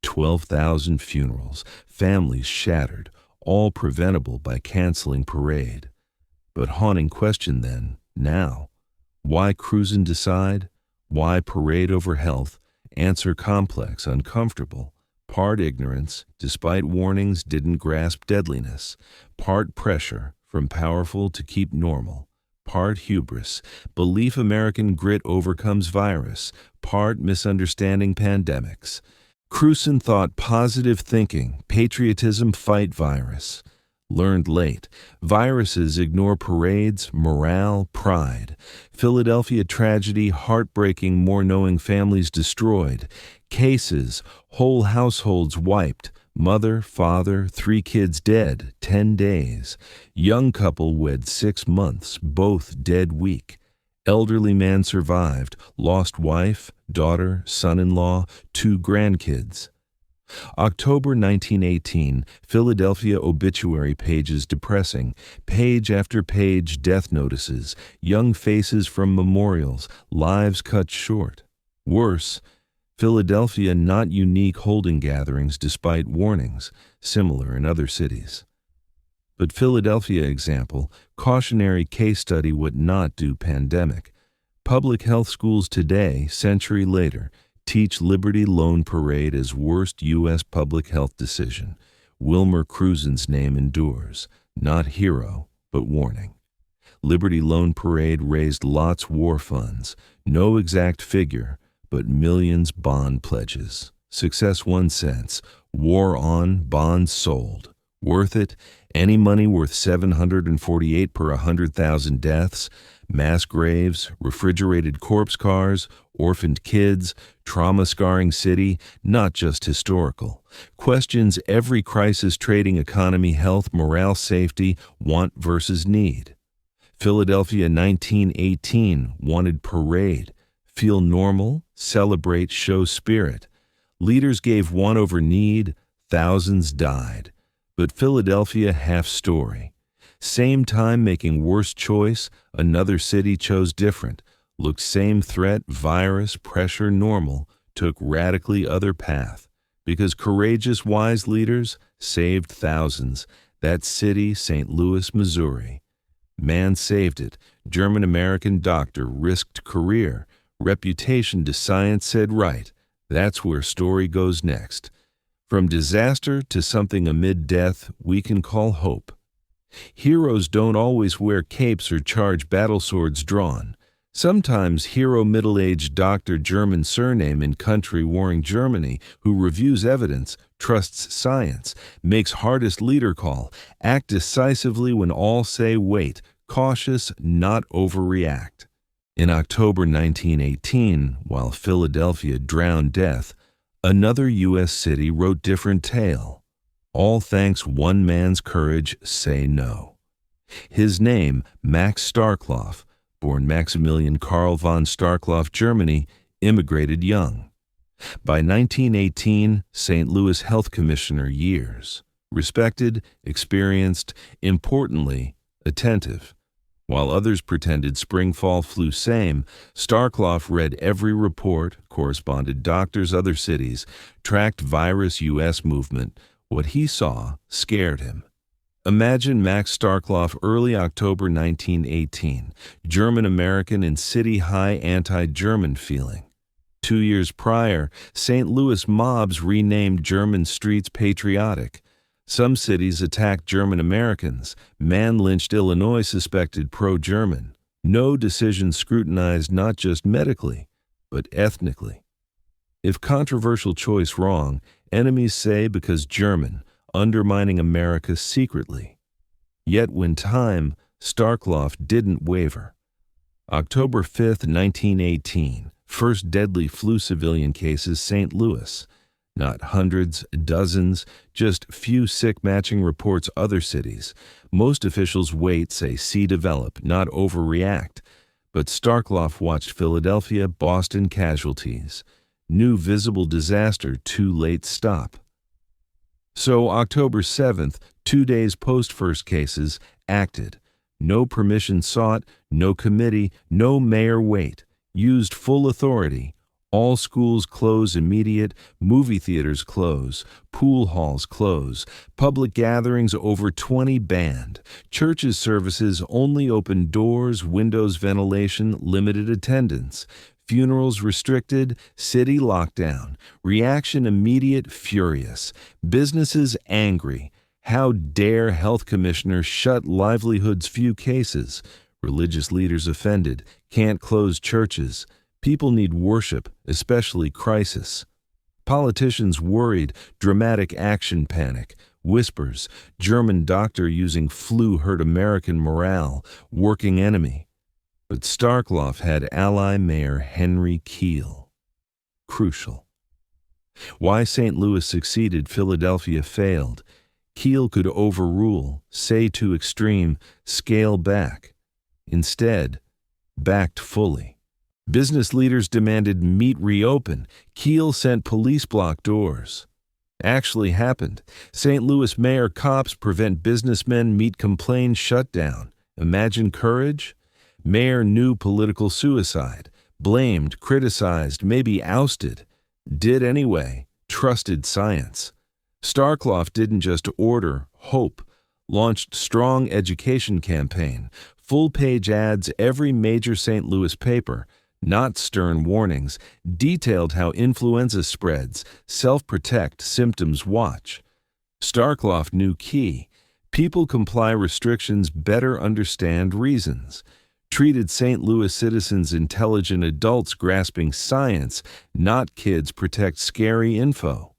S1: 12,000 funerals, families shattered, all preventable by canceling parade. But haunting question then, now. Why Cruzen decide? Why parade over health? Answer complex, uncomfortable. Part ignorance, despite warnings, didn't grasp deadliness. Part pressure, from powerful to keep normal. Part hubris, belief American grit overcomes virus. Part misunderstanding pandemics. Cruzen thought positive thinking, patriotism fight virus. Learned late. Viruses ignore parades, morale, pride. Philadelphia tragedy, heartbreaking, more knowing families destroyed. Cases, whole households wiped. Mother, father, 3 kids dead, 10 days. Young couple wed 6 months, both dead week. Elderly man survived, lost wife, daughter, son-in-law, 2 grandkids. October 1918, Philadelphia obituary pages depressing, page after page death notices, young faces from memorials, lives cut short. Worse, Philadelphia not unique holding gatherings despite warnings, similar in other cities. But Philadelphia example, cautionary case study what not do pandemic. Public health schools today, century later, teach Liberty Loan Parade as worst U.S. public health decision. Wilmer Cruzen's name endures, not hero, but warning. Liberty Loan Parade raised lots war funds, no exact figure, but millions bond pledges. Success 1 cent, war on, bonds sold. Worth it? Any money worth 748 per 100,000 deaths, mass graves, refrigerated corpse cars, orphaned kids, trauma-scarring city, not just historical. Questions every crisis trading economy, health, morale, safety, want versus need. Philadelphia 1918 wanted parade, feel normal, celebrate, show spirit. Leaders gave want over need, thousands died. But Philadelphia half story. Same time making worse choice, another city chose different. Looked same threat, virus, pressure, normal, took radically other path. Because courageous, wise leaders saved thousands. That city, St. Louis, Missouri. Man saved it. German-American doctor risked career. Reputation to science said right. That's where story goes next. From disaster to something amid death we can call hope. Heroes don't always wear capes or charge battle swords drawn. Sometimes hero middle-aged doctor German surname in country-warring Germany who reviews evidence, trusts science, makes hardest leader call, act decisively when all say wait, cautious, not overreact. In October 1918, while Philadelphia drowned death, another U.S. city wrote different tale. All thanks one man's courage, say no. His name, Max Starkloff, born Maximilian Karl von Starkloff, Germany, immigrated young. By 1918, St. Louis Health Commissioner years. Respected, experienced, importantly, attentive. While others pretended spring-fall flu same, Starkloff read every report, corresponded doctors other cities, tracked virus U.S. movement. What he saw scared him. Imagine Max Starkloff early October 1918, German-American and city-high anti-German feeling. 2 years prior, St. Louis mobs renamed German streets patriotic. Some cities attacked German Americans. Man lynched Illinois suspected pro-German. No decision scrutinized not just medically, but ethnically. If controversial choice wrong, enemies say because German, undermining America secretly. Yet when time, Starkloff didn't waver. October 5, 1918, first deadly flu civilian cases, St. Louis. Not hundreds, dozens, just few sick matching reports other cities. Most officials wait, say see develop, not overreact. But Starkloff watched Philadelphia, Boston casualties. New visible disaster, too late stop. So October 7th, 2 days post first cases, acted. No permission sought, no committee, no mayor wait. Used full authority. All schools close immediate, movie theaters close, pool halls close, public gatherings over 20 banned, churches services only open doors, windows ventilation, limited attendance, funerals restricted, city lockdown, reaction immediate, furious, businesses angry. How dare health commissioners shut livelihoods few cases, religious leaders offended, can't close churches. People need worship, especially crisis. Politicians worried, dramatic action panic, whispers, German doctor using flu hurt American morale, working enemy. But Starkloff had ally Mayor Henry Keel. Crucial. Why St. Louis succeeded, Philadelphia failed. Keel could overrule, say too extreme, scale back. Instead, backed fully. Business leaders demanded meet reopen. Keel sent police block doors. Actually happened. St. Louis mayor cops prevent businessmen meet complain shutdown. Imagine courage? Mayor knew political suicide. Blamed, criticized, maybe ousted. Did anyway. Trusted science. Starkloff didn't just order hope. Launched strong education campaign. Full-page ads every major St. Louis paper. Not stern warnings, detailed how influenza spreads, self-protect, symptoms watch. Starkloff knew key. People comply restrictions, better understand reasons. Treated St. Louis citizens intelligent adults grasping science, not kids protect scary info.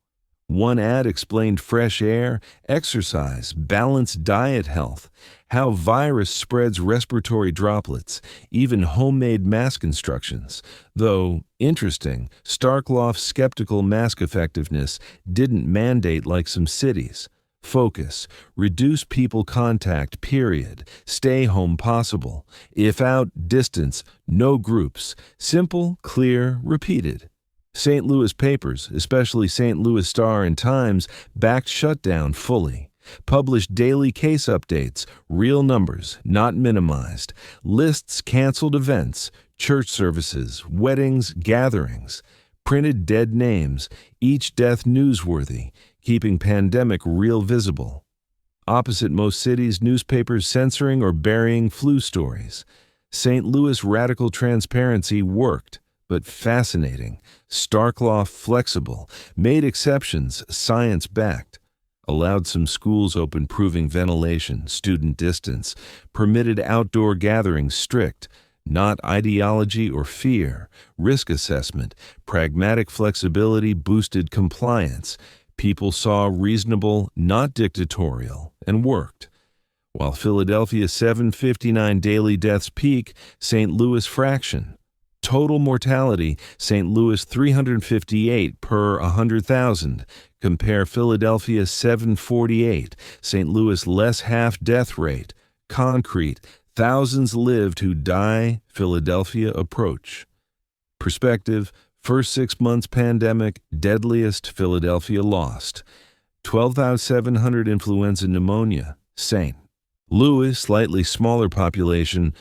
S1: One ad explained fresh air, exercise, balanced diet health, how virus spreads respiratory droplets, even homemade mask instructions. Though, interesting, Starkloff's skeptical mask effectiveness didn't mandate like some cities. Focus, reduce people contact, period. Stay home possible. If out, distance, no groups. Simple, clear, repeated. St. Louis papers, especially St. Louis Star and Times, backed shutdown fully. Published daily case updates, real numbers, not minimized. Lists canceled events, church services, weddings, gatherings. Printed dead names, each death newsworthy, keeping pandemic real visible. Opposite most cities, newspapers censoring or burying flu stories. St. Louis radical transparency worked, but fascinating. Starkloff flexible, made exceptions science-backed. Allowed some schools open proving ventilation, student distance, permitted outdoor gatherings strict, not ideology or fear, risk assessment, pragmatic flexibility boosted compliance. People saw reasonable, not dictatorial, and worked. While Philadelphia's 759 daily deaths peak, St. Louis fraction. Total mortality, St. Louis 358 per 100,000. Compare Philadelphia 748, St. Louis less half death rate. Concrete, thousands lived who die, Philadelphia approach. Perspective, first 6 months pandemic, deadliest, Philadelphia lost. 12,700 influenza pneumonia, St. Louis, slightly smaller population,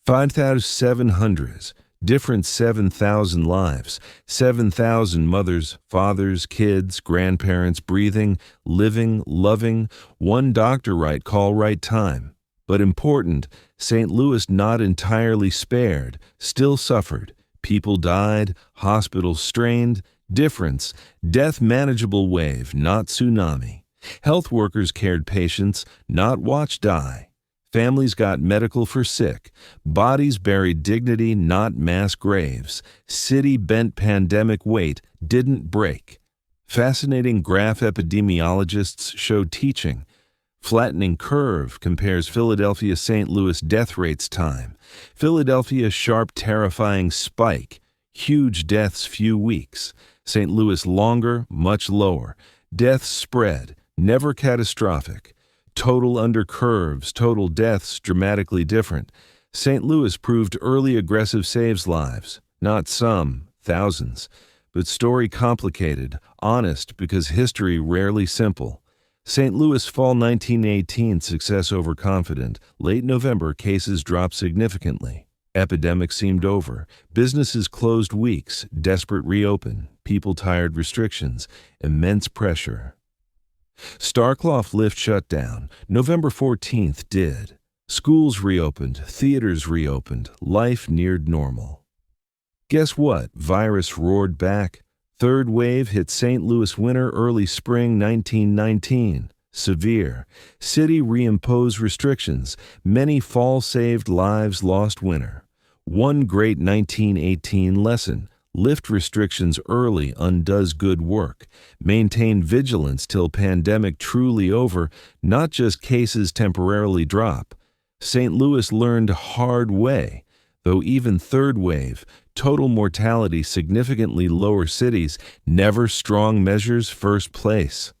S1: 5,700, different 7,000 lives, 7,000 mothers, fathers, kids, grandparents breathing, living, loving, one doctor right call right time. But important, St. Louis not entirely spared, still suffered. People died, hospitals strained, difference, death manageable wave, not tsunami. Health workers cared patients, not watch die. Families got medical for sick. Bodies buried dignity, not mass graves. City bent pandemic weight, didn't break. Fascinating graph epidemiologists showed teaching. Flattening curve compares Philadelphia St. Louis death rates time. Philadelphia sharp terrifying spike. Huge deaths few weeks. St. Louis longer, much lower. Deaths spread, never catastrophic. Total under curves, total deaths dramatically different. St. Louis proved early aggressive saves lives. Not some, thousands. But story complicated, honest because history rarely simple. St. Louis fall 1918 success overconfident. Late November cases dropped significantly. Epidemic seemed over. Businesses closed weeks. Desperate reopen. People tired restrictions. Immense pressure. Starkloff lift shut down. November 14th did. Schools reopened. Theaters reopened. Life neared normal. Guess what? Virus roared back. Third wave hit St. Louis winter early spring 1919. Severe. City reimposed restrictions. Many fall saved lives lost winter. One great 1918 lesson. Lift restrictions early undoes good work. Maintain vigilance till pandemic truly over, not just cases temporarily drop. St. Louis learned hard way. Though even third wave, total mortality significantly lower cities, never strong measures first place.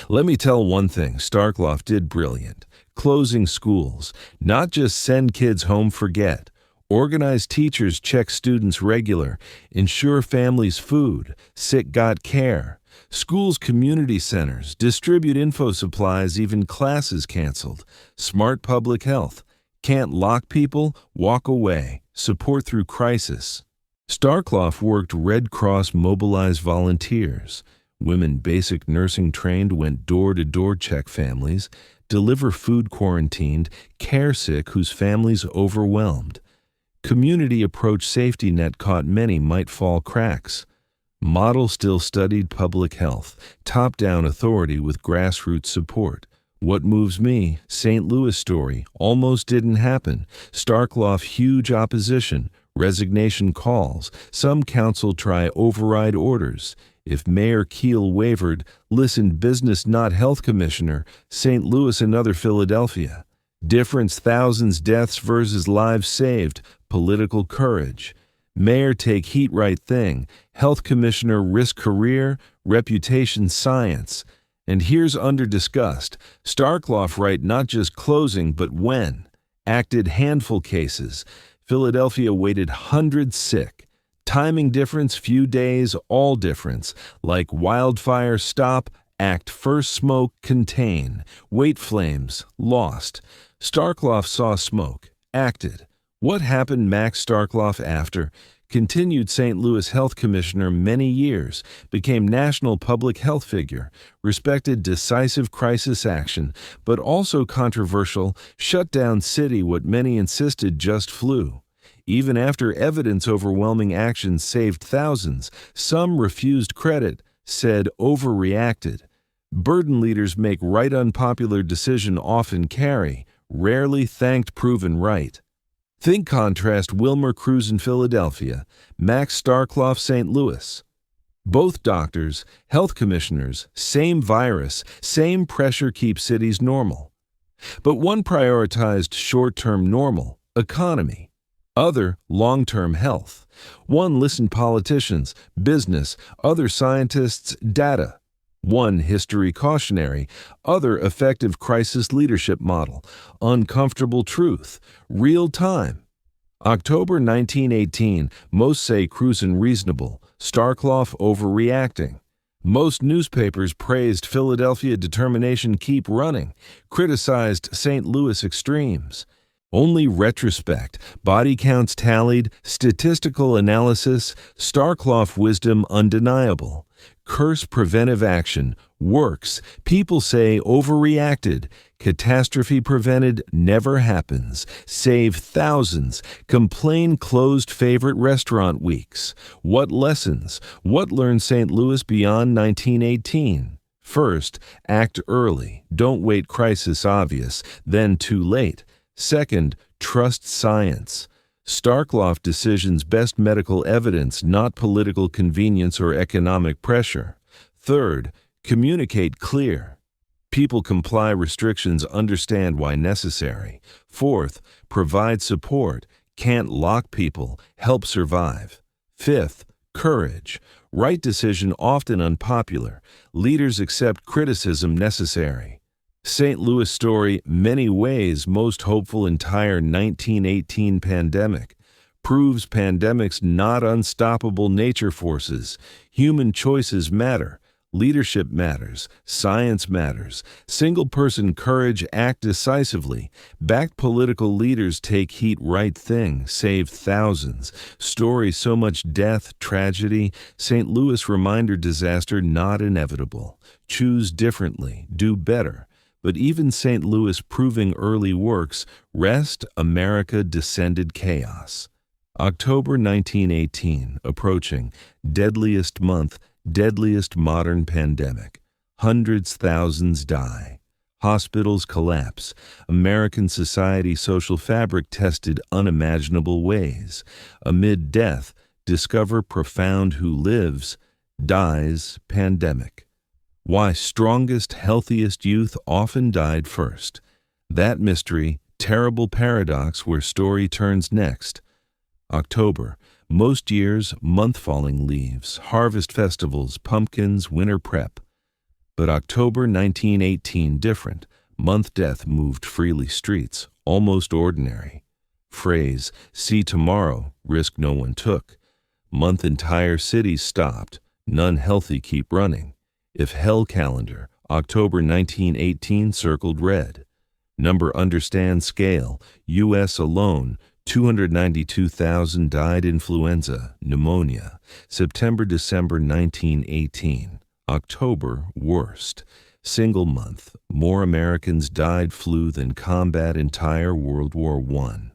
S1: Let me tell one thing Starkloff did brilliant. Closing schools, not just send kids home forget. Organize teachers check students regular, ensure families food, sick got care. Schools community centers, distribute info supplies, even classes canceled. Smart public health. Can't lock people? Walk away. Support through crisis. Starkloff worked Red Cross mobilized volunteers. Women basic nursing trained went door-to-door check families, deliver food quarantined, care sick whose families overwhelmed. Community approach safety net caught many might fall cracks. Model still studied public health, top-down authority with grassroots support. What moves me, St. Louis story, almost didn't happen. Starkloff huge opposition, resignation calls. Some council try override orders. If Mayor Keel wavered, listen business not health commissioner, St. Louis another Philadelphia. Difference thousands deaths versus lives saved, political courage. Mayor take heat right thing, health commissioner risk career, reputation science. And here's under-discussed. Starkloff right not just closing, but when. Acted handful cases. Philadelphia waited hundreds sick. Timing difference, few days, all difference. Like wildfire stop, act first smoke, contain. Wait flames, lost. Starkloff saw smoke, acted. What happened Max Starkloff after? Continued St. Louis Health Commissioner many years, became national public health figure, respected decisive crisis action, but also controversial, shut down city what many insisted just flu. Even after evidence overwhelming actions saved thousands, some refused credit, said overreacted. Burden leaders make right unpopular decision often carry, rarely thanked proven right. Think contrast Wilmer Cruz in Philadelphia, Max Starkloff St. Louis. Both doctors, health commissioners, same virus, same pressure keep cities normal. But one prioritized short-term normal, economy. Other, long-term health. One listened politicians, business, other scientists, data. One history cautionary, other effective crisis leadership model, uncomfortable truth, real time. October 1918, most say Cruz unreasonable, Starkloff overreacting. Most newspapers praised Philadelphia determination keep running, criticized St. Louis extremes. Only retrospect, body counts tallied, statistical analysis, Starkloff wisdom undeniable. Curse preventive action, works, people say overreacted, catastrophe prevented never happens, save thousands, complain closed favorite restaurant weeks. What lessons, what learned St. Louis beyond 1918? First, act early, don't wait crisis obvious, then too late. Second, trust science. Starkloff decisions best medical evidence, not political convenience or economic pressure. Third, communicate clear. People comply restrictions, understand why necessary. Fourth, provide support, can't lock people, help survive. Fifth, courage. Right decision often unpopular. Leaders accept criticism necessary. St. Louis story, many ways most hopeful entire 1918 pandemic. Proves pandemics not unstoppable nature forces. Human choices matter. Leadership matters. Science matters. Single-person courage act decisively. Backed political leaders take heat right thing, save thousands. Story so much death, tragedy. St. Louis reminder disaster not inevitable. Choose differently. Do better. But even St. Louis proving early works, rest America descended chaos. October 1918, approaching, deadliest month, deadliest modern pandemic. Hundreds, thousands die. Hospitals collapse. American society social fabric tested unimaginable ways. Amid death, discover profound who lives, dies pandemic. Why strongest, healthiest youth often died first. That mystery, terrible paradox where story turns next. October, most years, month falling leaves, harvest festivals, pumpkins, winter prep. But October 1918 different, month death moved freely streets, almost ordinary. Phrase, see tomorrow, risk no one took. Month entire cities stopped, none healthy keep running. If hell calendar, October 1918 circled red. Number understand scale, U.S. alone, 292,000 died influenza, pneumonia. September-December 1918. October, worst. Single month, more Americans died flu than combat entire World War I.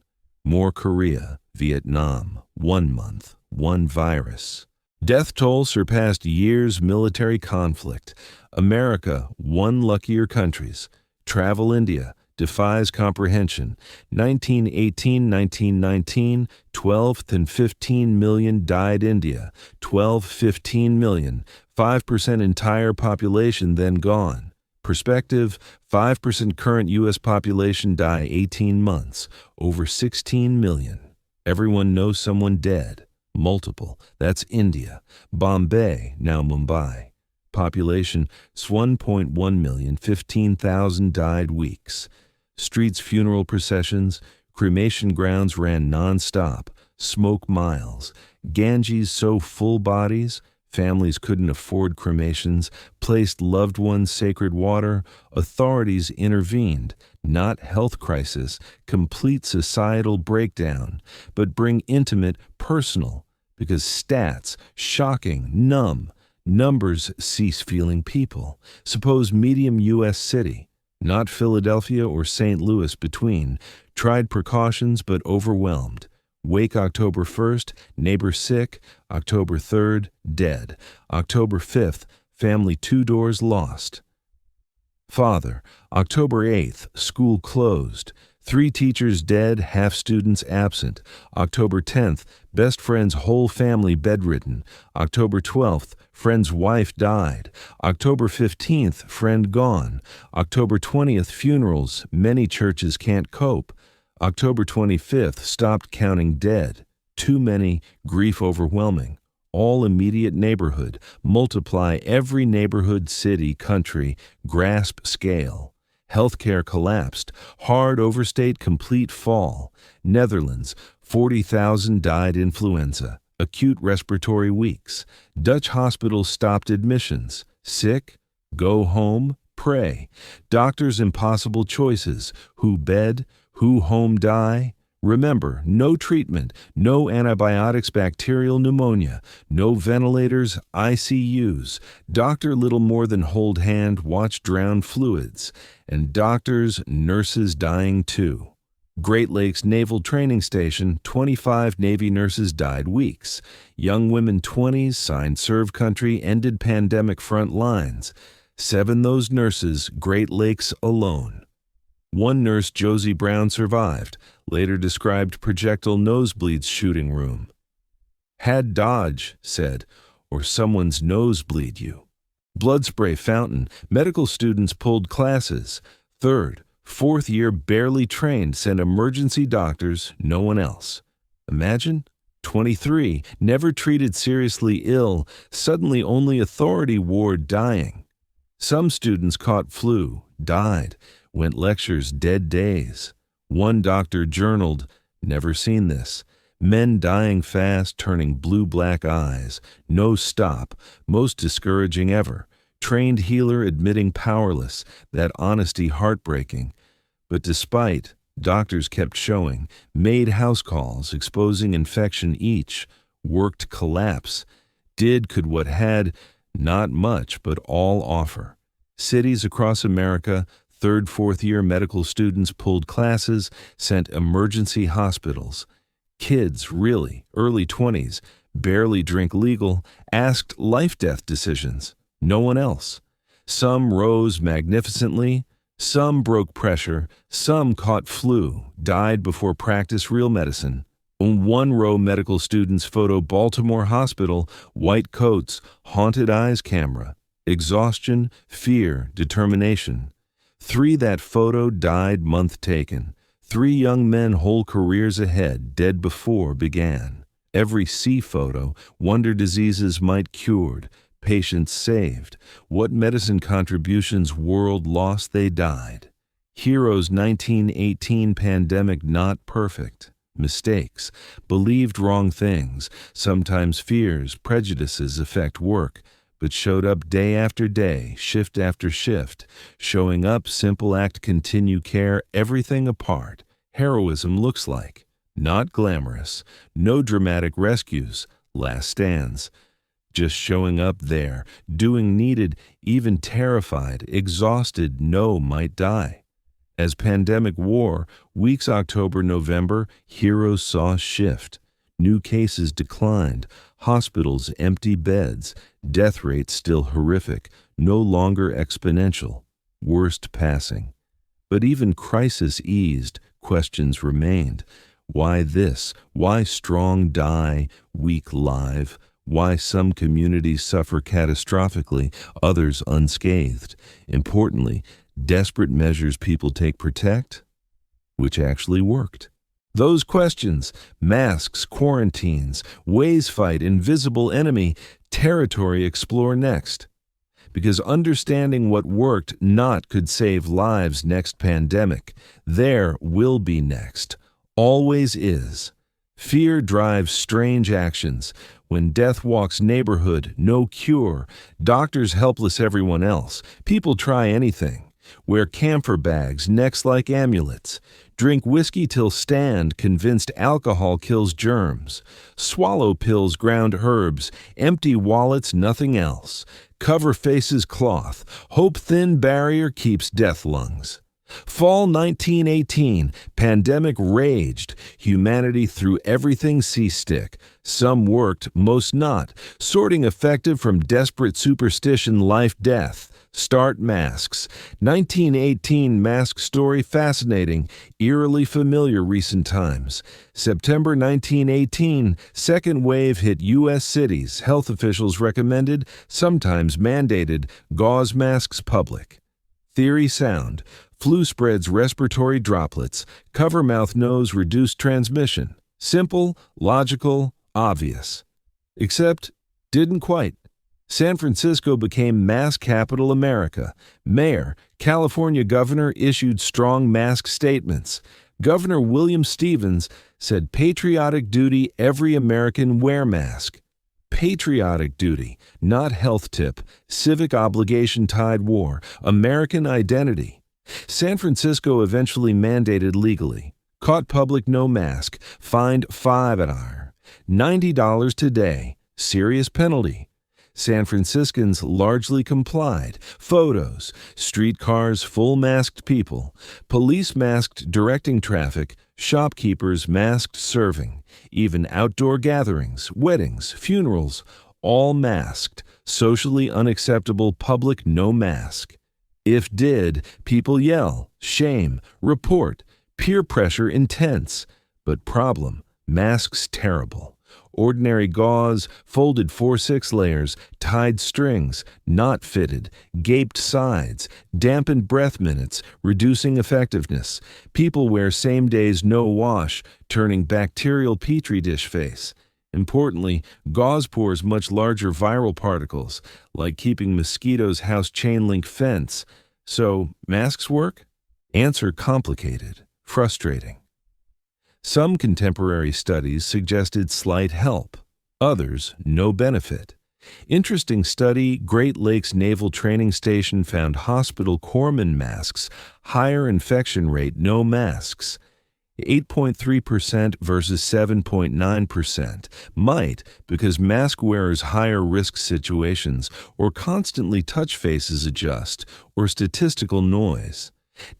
S1: More Korea, Vietnam, 1 month, one virus. Death toll surpassed years military conflict. America, one luckier countries. Travel India, defies comprehension. 1918-1919, 12th and 15 million died India. 12-15 million, 5% entire population then gone. Perspective, 5% current U.S. population die 18 months. Over 16 million. Everyone knows someone dead. Multiple, that's India. Bombay, now Mumbai. Population, 1.1 million, 15,000 died weeks. Streets funeral processions, cremation grounds ran non-stop, smoke miles. Ganges so full bodies, families couldn't afford cremations, placed loved ones sacred water, authorities intervened. Not health crisis, complete societal breakdown, but bring intimate, personal. Because stats, shocking, numb. Numbers cease feeling people. Suppose medium U.S. city, not Philadelphia or St. Louis between, tried precautions but overwhelmed. Wake October 1st, neighbor sick. October 3rd, dead. October 5th, family 2 doors lost. Father, October 8th, school closed. 3 teachers dead, half students absent. October 10th, best friend's whole family bedridden. October 12th, friend's wife died. October 15th, friend gone. October 20th, funerals, many churches can't cope. October 25th, stopped counting dead. Too many, grief overwhelming. All immediate neighborhood, multiply every neighborhood, city, country, grasp scale. Healthcare collapsed, hard overstate, complete fall. Netherlands, 40,000 died influenza, acute respiratory weeks. Dutch hospitals stopped admissions. Sick? Go home, pray. Doctors' impossible choices. Who bed? Who home die? Remember, no treatment, no antibiotics, bacterial pneumonia, no ventilators, ICUs. Doctor little more than hold hand, watch drown fluids. And doctors, nurses dying too. Great Lakes Naval Training Station, 25 Navy nurses died weeks. Young women 20s signed serve country, ended pandemic front lines. 7 those nurses, Great Lakes alone. One nurse, Josie Brown, survived, later described projectile nosebleeds shooting room. Had Dodge, said, or someone's nose bleed you. Blood spray fountain, medical students pulled classes. 3rd, 4th year barely trained, sent emergency doctors, no one else. Imagine? 23, never treated seriously ill, suddenly only authority ward dying. Some students caught flu, died. Went lectures, dead days. One doctor journaled, never seen this. Men dying fast, turning blue-black eyes. No stop, most discouraging ever. Trained healer admitting powerless, that honesty heartbreaking. But despite, doctors kept showing, made house calls, exposing infection each, worked collapse. Could what had, not much, but all offer. Cities across America, 3rd, 4th year medical students pulled classes, sent emergency hospitals. Kids, really, early 20s, barely drink legal, asked life-death decisions. No one else. Some rose magnificently, some broke pressure, some caught flu, died before practice real medicine. One row medical students photo Baltimore hospital, white coats, haunted eyes camera, exhaustion, fear, determination. 3 that photo died month taken. 3 young men whole careers ahead, dead before began. Every C photo, wonder diseases might cured, patients saved. What medicine contributions world lost they died. Heroes 1918 pandemic not perfect. Mistakes, believed wrong things, sometimes fears, prejudices affect work. But showed up day after day, shift after shift, showing up, simple act, continue care, everything apart. Heroism looks like. Not glamorous, no dramatic rescues, last stands. Just showing up there, doing needed, even terrified, exhausted, might die. As pandemic wore, weeks October, November, heroes saw shift. New cases declined, hospitals empty beds, death rates still horrific, no longer exponential, worst passing. But even crisis eased, questions remained. Why this? Why strong die, weak live? Why some communities suffer catastrophically, others unscathed? Importantly, desperate measures people take protect, which actually worked. Those questions, masks, quarantines, ways fight, invisible enemy, territory explore next. Because understanding what worked not could save lives next pandemic. There will be next. Always is. Fear drives strange actions. When death walks neighborhood, no cure. Doctors helpless everyone else. People try anything. Wear camphor bags, necks like amulets. Drink whiskey till stand, convinced alcohol kills germs. Swallow pills, ground herbs. Empty wallets, nothing else. Cover faces cloth. Hope thin barrier keeps death lungs. Fall 1918, pandemic raged. Humanity threw everything C-stick. Some worked, most not. Sorting effective from desperate superstition, life-death. Start masks. 1918 mask story fascinating, eerily familiar recent times. September 1918, second wave hit U.S. cities. Health officials recommended, sometimes mandated, gauze masks public. Theory sound. Flu spreads respiratory droplets. Cover mouth, nose, reduced transmission. Simple, logical, obvious. Except, didn't quite. San Francisco became Mask Capital America. Mayor, California governor issued strong mask statements. Governor William Stevens said patriotic duty, every American wear mask. Patriotic duty, not health tip, civic obligation tide war, American identity. San Francisco eventually mandated legally. Caught public no mask, fined $5 $90 today, serious penalty. San Franciscans largely complied. Photos, streetcars full masked people, police masked directing traffic, shopkeepers masked serving, even outdoor gatherings, weddings, funerals, all masked, socially unacceptable public no mask. If did, people yell, shame, report, peer pressure intense. But problem, masks terrible. Ordinary gauze, folded 4-6 layers, tied strings, not fitted, gaped sides, dampened breath minutes, reducing effectiveness. People wear same days no wash, turning bacterial petri dish face. Importantly, gauze pores much larger viral particles, like keeping mosquitoes' house chain link fence. So, masks work? Answer complicated, frustrating. Some contemporary studies suggested slight help, others no benefit. Interesting study, Great Lakes Naval Training Station found hospital corpsmen masks, higher infection rate, no masks. 8.3% versus 7.9%. Might, because mask wearers' higher risk situations, or constantly touch faces adjust, or statistical noise.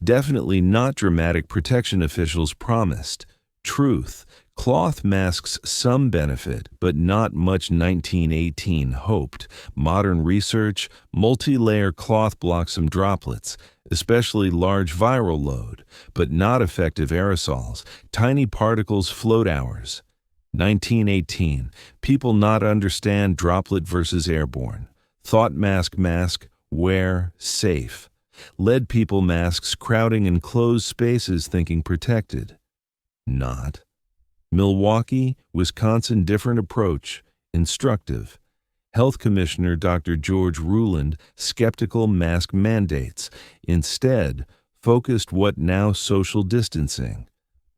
S1: Definitely not dramatic protection officials promised. Truth. Cloth masks some benefit, but not much 1918 hoped. Modern research, multi-layer cloth blocks some droplets, especially large viral load, but not effective aerosols. Tiny particles float hours. 1918. People not understand droplet versus airborne. Thought mask, wear, safe. Led people masks crowding in closed spaces thinking protected. Not. Milwaukee, Wisconsin, different approach, instructive. Health Commissioner Dr. George Ruland, skeptical mask mandates. Instead, focused what now social distancing.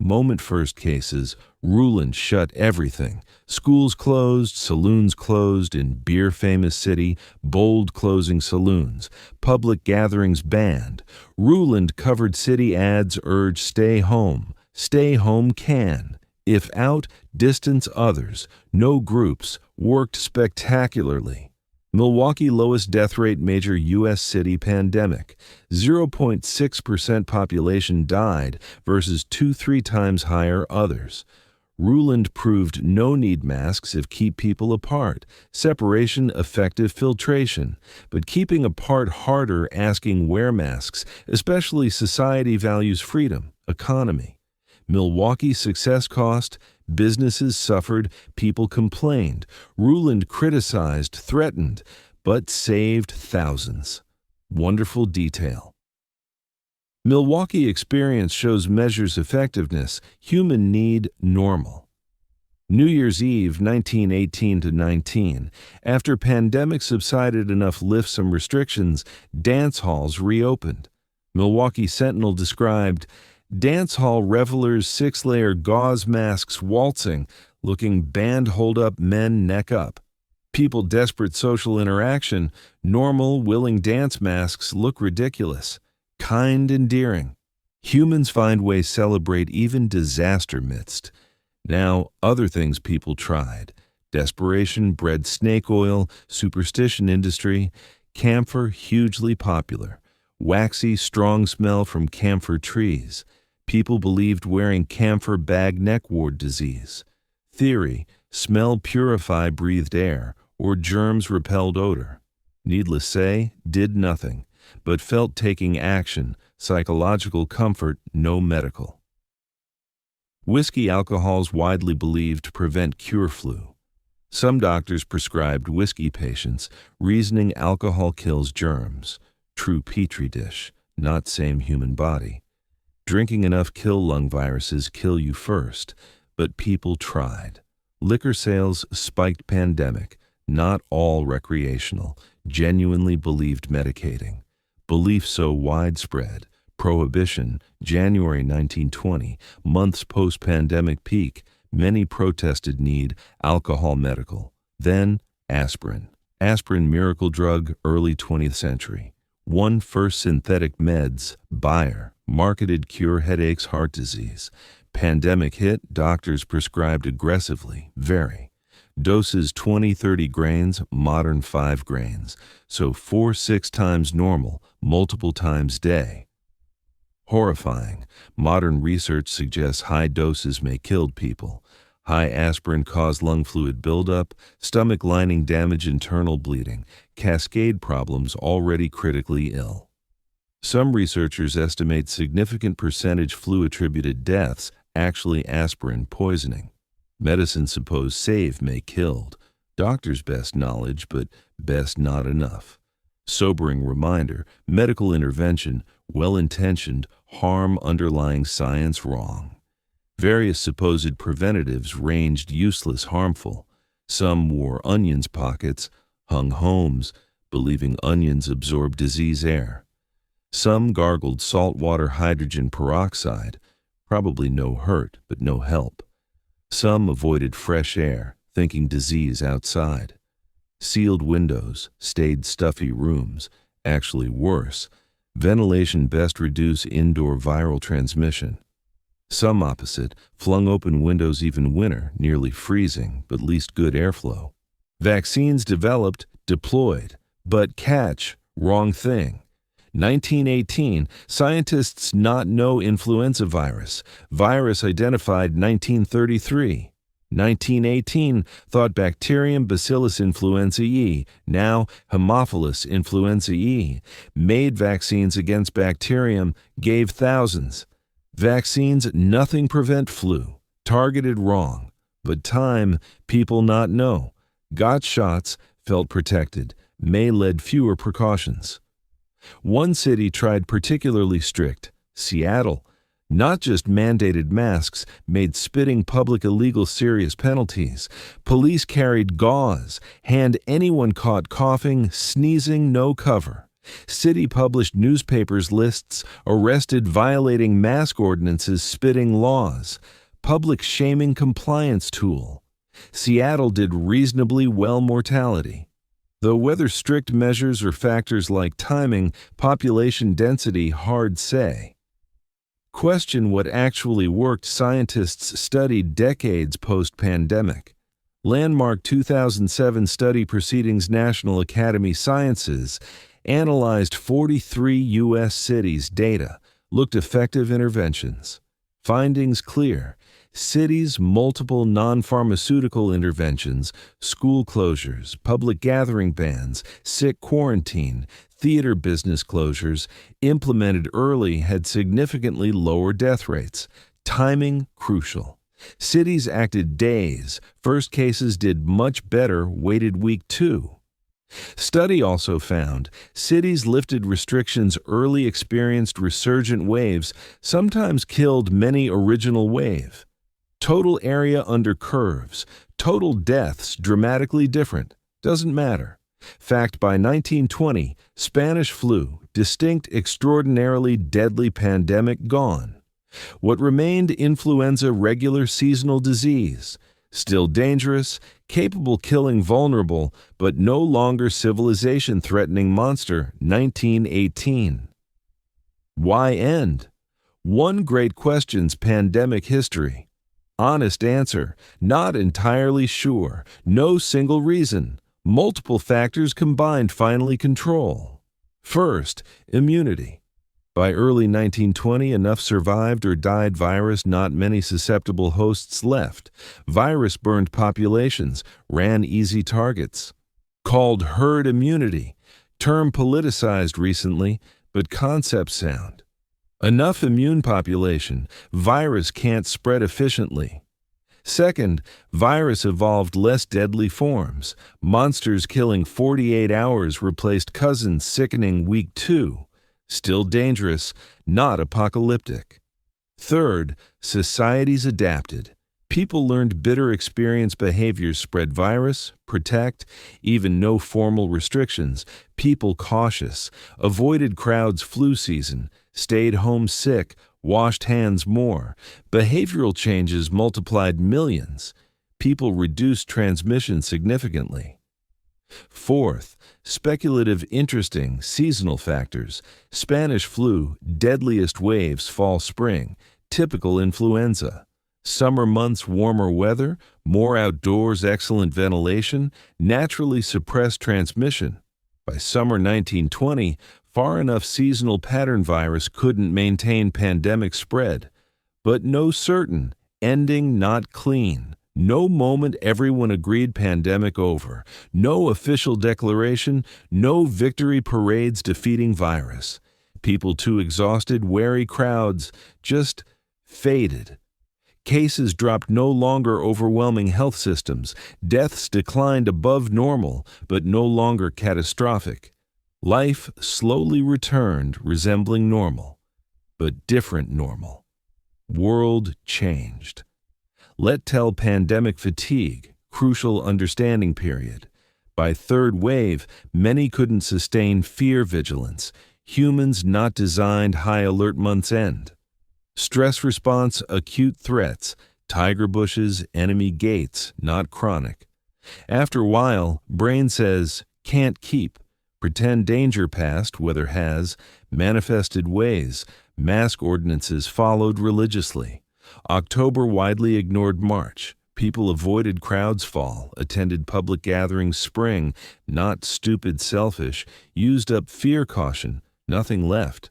S1: Moment first cases, Ruland shut everything. Schools closed, saloons closed in beer-famous city, bold closing saloons. Public gatherings banned. Ruland covered city ads urge stay home. Stay home can. If out, distance others. No groups. Worked spectacularly. Milwaukee lowest death rate major U.S. city pandemic. 0.6% population died versus 2-3 times higher others. Ruland proved no need masks if keep people apart. Separation, effective filtration. But keeping apart harder, asking wear masks, especially society values freedom, economy. Milwaukee success cost, businesses suffered, people complained. Ruland criticized, threatened, but saved thousands. Wonderful detail. Milwaukee experience shows measures effectiveness, human need normal. New Year's Eve, 1918-19. After pandemic subsided enough lift some restrictions, dance halls reopened. Milwaukee Sentinel described, dance hall revelers 6-layer gauze masks waltzing, looking band hold up men neck up. People desperate social interaction, normal, willing dance masks look ridiculous. kind, endearing. Humans find ways celebrate even disaster midst. Now, other things people tried. Desperation bred snake oil, superstition industry, camphor hugely popular. Waxy, strong smell from camphor trees. People believed wearing camphor bag neck ward disease. Theory, smell purify breathed air, or germs repelled odor. Needless say, did nothing, but felt taking action, psychological comfort, no medical. Whiskey alcohols widely believed to prevent cure flu. Some doctors prescribed whiskey patients, reasoning alcohol kills germs. True petri dish, not same human body. Drinking enough kill lung viruses kill you first, but people tried. Liquor sales spiked pandemic, not all recreational, genuinely believed medicating. Belief so widespread. Prohibition, January 1920, months post-pandemic peak, many protested need alcohol medical. Then, aspirin. Aspirin miracle drug, early 20th century. One first synthetic meds, Bayer, marketed cure headaches, heart disease. Pandemic hit, doctors prescribed aggressively, very. Doses 20-30 grains, modern 5 grains. So 4-6 times normal, multiple times day. Horrifying. Modern research suggests high doses may kill people. High aspirin cause lung fluid buildup, stomach lining damage, internal bleeding, cascade problems, already critically ill. Some researchers estimate significant percentage flu-attributed deaths actually aspirin poisoning. Medicine supposed save may killed. Doctor's best knowledge, but best not enough. Sobering reminder, medical intervention, well-intentioned, harm underlying science wrong. Various supposed preventatives ranged useless, harmful. Some wore onions pockets, hung homes, believing onions absorb disease air. Some gargled saltwater hydrogen peroxide, probably no hurt, but no help. Some avoided fresh air, thinking disease outside. Sealed windows, stayed stuffy rooms, actually worse. Ventilation best reduce indoor viral transmission. Some opposite, flung open windows even winter, nearly freezing, but least good airflow. Vaccines developed, deployed, but catch, wrong thing. 1918, scientists not know influenza virus. Virus identified 1933. 1918, thought bacterium Bacillus influenzae, now Haemophilus influenzae. Made vaccines against bacterium, gave thousands. Vaccines, nothing prevent flu. Targeted wrong. But time, people not know. Got shots, felt protected. May led fewer precautions. One city tried particularly strict, Seattle. Not just mandated masks, made spitting public illegal serious penalties. Police carried gauze, hand anyone caught coughing, sneezing, no cover. City published newspapers lists, arrested violating mask ordinances, spitting laws. Public shaming compliance tool. Seattle did reasonably well mortality. Though whether strict measures or factors like timing, population density, hard say. Question what actually worked. Scientists studied decades post-pandemic. Landmark 2007 study Proceedings National Academy Sciences analyzed 43 U.S. cities' data, looked effective interventions. Findings clear. Cities, multiple non-pharmaceutical interventions, school closures, public gathering bans, sick quarantine, theater business closures, implemented early had significantly lower death rates. Timing crucial. Cities acted days. First cases did much better, waited week 2. Study also found cities lifted restrictions early, experienced resurgent waves, sometimes killed many original wave. Total area under curves, total deaths dramatically different, doesn't matter. Fact by 1920, Spanish flu, distinct, extraordinarily deadly pandemic gone. What remained influenza, regular seasonal disease, still dangerous, capable killing vulnerable, but no longer civilization-threatening monster, 1918. Why end? One great question's pandemic history. Honest answer, not entirely sure. No single reason. Multiple factors combined finally control. First, immunity. By early 1920, enough survived or died virus, not many susceptible hosts left. Virus burned populations, ran easy targets. Called herd immunity. Term politicized recently, but concept sound. Enough immune population, virus can't spread efficiently. Second, virus evolved less deadly forms. Monsters killing 48 hours replaced cousins sickening week 2. Still dangerous, not apocalyptic. Third, societies adapted. People learned bitter experience behaviors spread virus, protect, even no formal restrictions. People cautious, avoided crowds flu season, stayed home sick, washed hands more. Behavioral changes multiplied millions. People reduced transmission significantly. Fourth, speculative interesting seasonal factors. Spanish flu, deadliest waves fall spring, typical influenza. Summer months warmer weather, more outdoors excellent ventilation, naturally suppressed transmission. By summer 1920, far enough seasonal pattern virus couldn't maintain pandemic spread. But no certain, ending not clean. No moment everyone agreed pandemic over. No official declaration, no victory parades defeating virus. People too exhausted, wary crowds, just faded. Cases dropped no longer overwhelming health systems. Deaths declined above normal, but no longer catastrophic. Life slowly returned, resembling normal, but different normal. World changed. Let tell pandemic fatigue, crucial understanding period. By third wave, many couldn't sustain fear vigilance. Humans not designed high alert months end. Stress response, acute threats, tiger bushes, enemy gates, not chronic. After a while, brain says, can't keep. Pretend danger passed, weather has, manifested ways, mask ordinances followed religiously. October widely ignored March. People avoided crowds fall, attended public gatherings spring, not stupid selfish, used up fear caution, nothing left.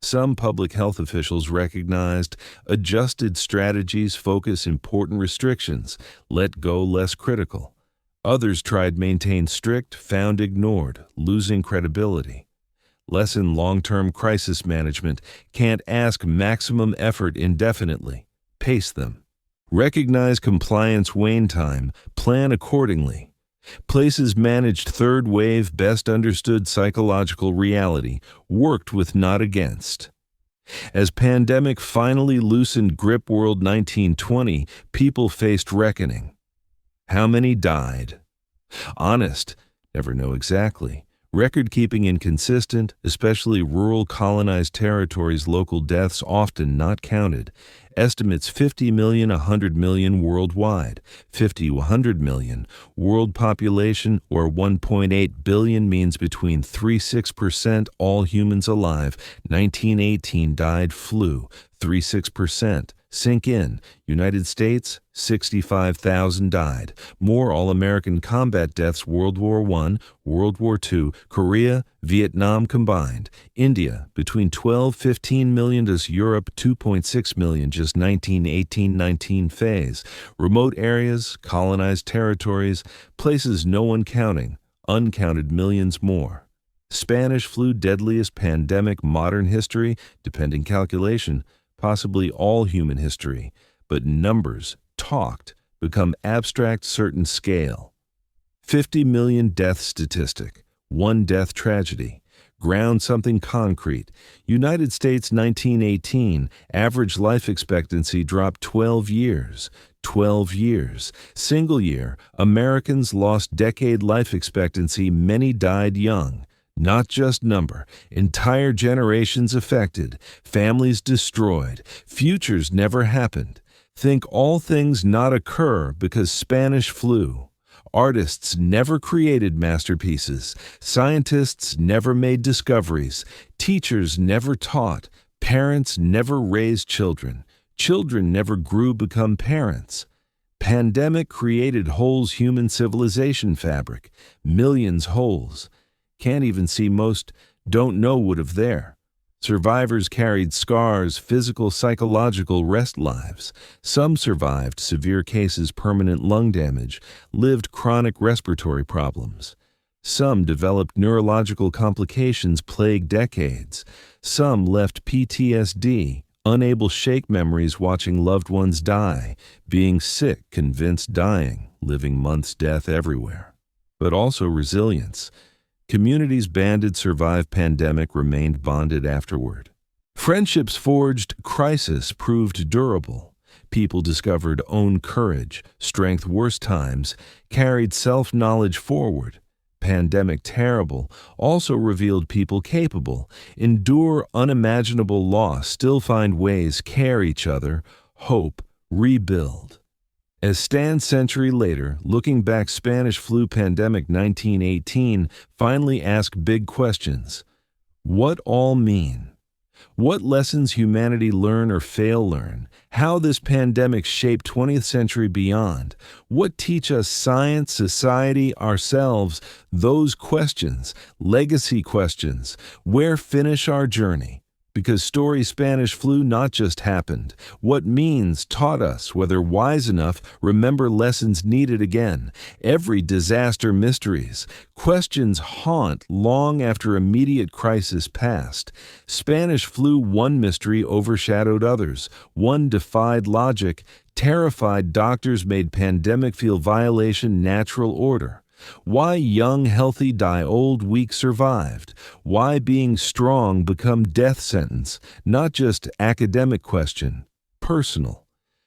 S1: Some public health officials recognized, adjusted strategies, focus important restrictions, let go less critical. Others tried maintain strict, found ignored, losing credibility. Lesson long-term crisis management, can't ask maximum effort indefinitely. Pace them. Recognize compliance wane time, plan accordingly. Places managed third wave, best understood psychological reality, worked with not against. As pandemic finally loosened grip world 1920, people faced reckoning. How many died? Honest, never know exactly. Record-keeping inconsistent, especially rural colonized territories, local deaths often not counted. Estimates 50 million, 100 million worldwide. 50 to 100 million. World population, or 1.8 billion, means between 3–6% all humans alive. 1918 died flu, 3–6%. Sink in. United States, 65,000 died. More all-American combat deaths World War I, World War II, Korea, Vietnam combined. India, between 12–15 million. Does Europe, 2.6 million, just 1918–19 phase. Remote areas, colonized territories, places no one counting, uncounted millions more. Spanish flu, deadliest pandemic modern history, depending calculation, possibly all human history, but numbers, talked, become abstract certain scale. 50 million death statistic, one death tragedy, ground something concrete. United States 1918, average life expectancy dropped 12 years. 12 years. Single year, Americans lost decade life expectancy, many died young. Not just number, entire generations affected, families destroyed, futures never happened. Think all things not occur because Spanish flu. Artists never created masterpieces. Scientists never made discoveries. Teachers never taught. Parents never raised children. Children never grew to become parents. Pandemic created holes human civilization fabric. Millions holes. Can't even see most, don't know what of there. Survivors carried scars, physical, psychological rest lives. Some survived severe cases, permanent lung damage, lived chronic respiratory problems. Some developed neurological complications, plagued decades. Some left PTSD, unable shake memories watching loved ones die, being sick, convinced dying, living months death everywhere. But also resilience. Communities banded, survived pandemic, remained bonded afterward. Friendships forged, crisis proved durable. People discovered own courage, strength worse times, carried self-knowledge forward. Pandemic terrible, also revealed people capable, endure unimaginable loss, still find ways, care each other, hope, rebuild. As Stan century later, looking back, Spanish flu pandemic 1918 finally asked big questions. What all mean? What lessons humanity learn or fail learn? How this pandemic shaped 20th century beyond? What teach us science, society, ourselves? Those questions, legacy questions. Where finish our journey? Because story Spanish flu not just happened. What means taught us, whether wise enough, remember lessons needed again. Every disaster mysteries. Questions haunt long after immediate crisis passed. Spanish flu, one mystery overshadowed others. One defied logic. Terrified doctors made pandemic feel violation natural order. Why young, healthy die, old, weak survived? Why being strong become death sentence? Not just academic question, personal.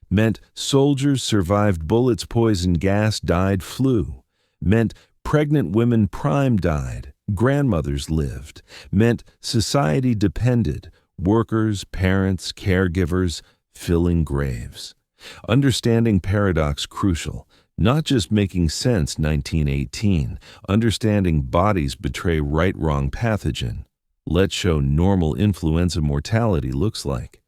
S1: Meant soldiers survived bullets, poison gas, died flu. Meant pregnant women prime died, grandmothers lived. Meant society depended, workers, parents, caregivers, filling graves. Understanding paradox crucial. Not just making sense 1918, understanding bodies betray right-wrong pathogen. Let's show normal influenza mortality looks like.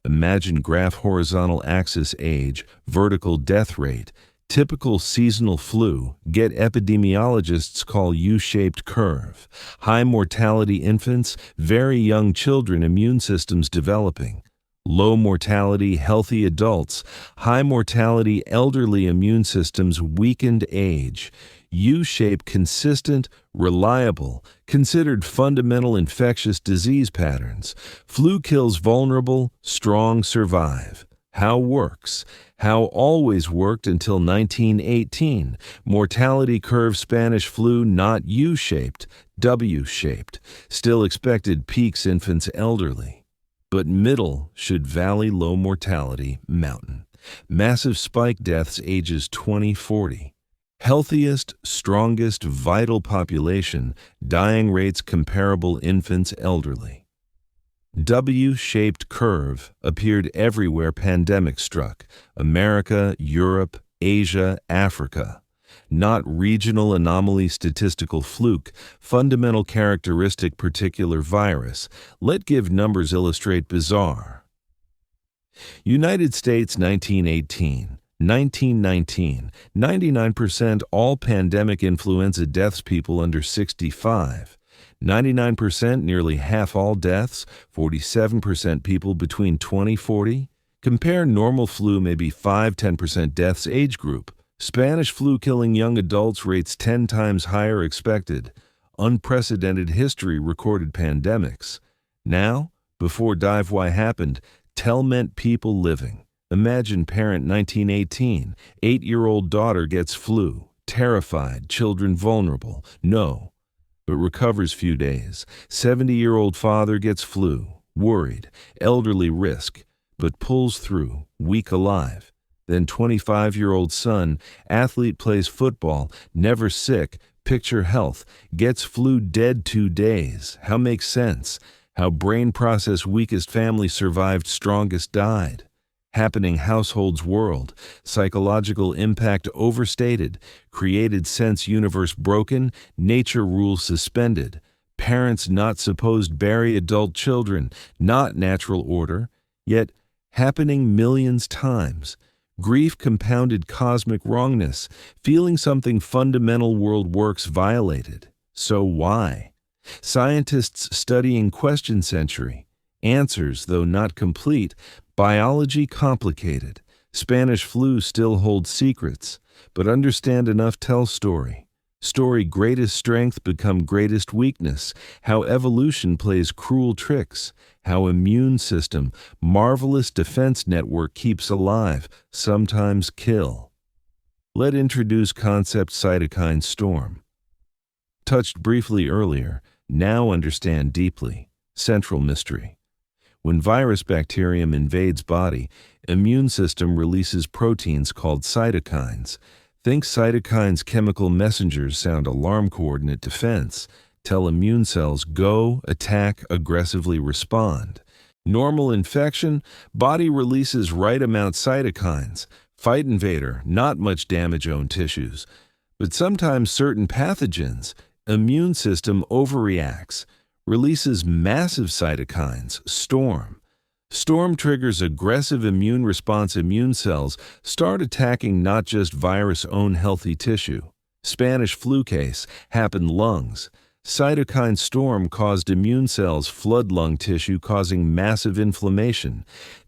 S1: Imagine graph horizontal axis age, vertical death rate, typical seasonal flu, get epidemiologists call U-shaped curve. High mortality infants, very young children, immune systems developing. Low mortality, healthy adults. High mortality, elderly, immune systems, weakened age. U-shape, consistent, reliable, considered fundamental infectious disease patterns. Flu kills vulnerable, strong survive. How works? How always worked until 1918. Mortality curve, Spanish flu, not U-shaped, W-shaped. Still expected peaks, infants, elderly. But middle should valley, low mortality, mountain. Massive spike, deaths ages 20-40. Healthiest, strongest, vital population, dying rates comparable, infants, elderly. W-shaped curve appeared everywhere pandemic struck. America, Europe, Asia, Africa. Not regional anomaly, statistical fluke, fundamental characteristic, particular virus. Let give numbers illustrate bizarre. United States 1918, 1919, 99% all pandemic influenza deaths people under 65. 99%, nearly half all deaths, 47% people between 20-40. Compare normal flu, maybe 5-10% deaths age group. Spanish flu killing young adults, rates 10 times higher expected. Unprecedented history recorded pandemics. Now, before dive why happened, tell meant people living. Imagine parent 1918, 8-year-old daughter gets flu, terrified, children vulnerable, no, but recovers few days. 70-year-old father gets flu, worried, elderly risk, but pulls through, weak alive. Then 25-year-old son, athlete, plays football, never sick, picture health, gets flu, dead 2 days. How makes sense? How brain process, weakest family survived, strongest died. Happening households world, psychological impact overstated, created sense universe broken, nature rules suspended, parents not supposed bury adult children, not natural order, yet happening millions times. Grief compounded cosmic wrongness, feeling something fundamental world works violated. So why? Scientists studying question century. Answers, though not complete. Biology complicated. Spanish flu still holds secrets, but understand enough tell story. Story greatest strength become greatest weakness. How evolution plays cruel tricks. How immune system, marvelous defense network keeps alive, sometimes kill. Let introduce concept cytokine storm. Touched briefly earlier, now understand deeply. Central mystery. When virus bacterium invades body, immune system releases proteins called cytokines. Think cytokines chemical messengers sound alarm coordinate defense, tell immune cells go, attack, aggressively respond. Normal infection, body releases right amount cytokines. Fight invader, not much damage own tissues. But sometimes certain pathogens, immune system overreacts. Releases massive cytokines, storm. Storm triggers aggressive immune response immune cells start attacking not just virus-own healthy tissue. Spanish flu case happened lungs. Cytokine storm caused immune cells flood lung tissue causing massive inflammation.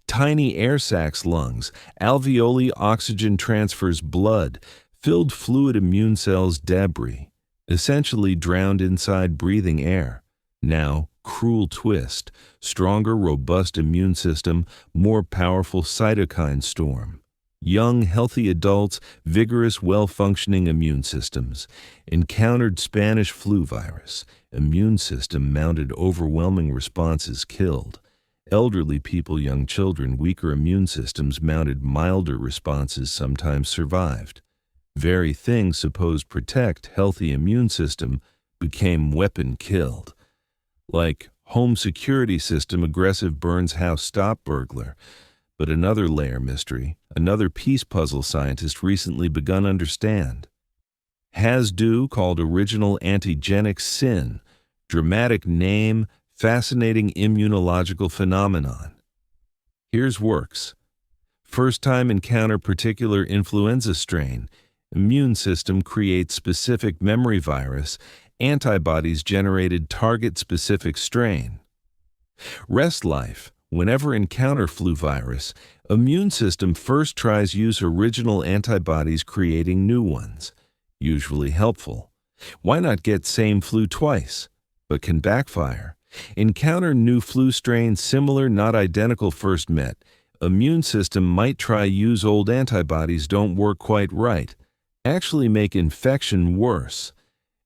S1: Tiny air sacs lungs, alveoli oxygen transfers blood, filled fluid immune cells debris, essentially drowned inside breathing air. Now, cruel twist, stronger, robust immune system, more powerful cytokine storm. Young, healthy adults, vigorous, well-functioning immune systems. Encountered Spanish flu virus. Immune system mounted overwhelming responses killed. Elderly people, young children, weaker immune systems mounted milder responses sometimes survived. Very thing supposed protect healthy immune system became weapon killed. Like home security system aggressive burns house stop burglar. But another layer mystery, another piece puzzle scientists recently begun understand. Has do called original antigenic sin, dramatic name, fascinating immunological phenomenon. Here's works. First time encounter particular influenza strain, immune system creates specific memory virus, antibodies generated target-specific strain. Rest life, whenever encounter flu virus, immune system first tries use original antibodies creating new ones, usually helpful. Why not get same flu twice, but can backfire? Encounter new flu strain similar not identical first met, immune system might try use old antibodies don't work quite right, actually make infection worse.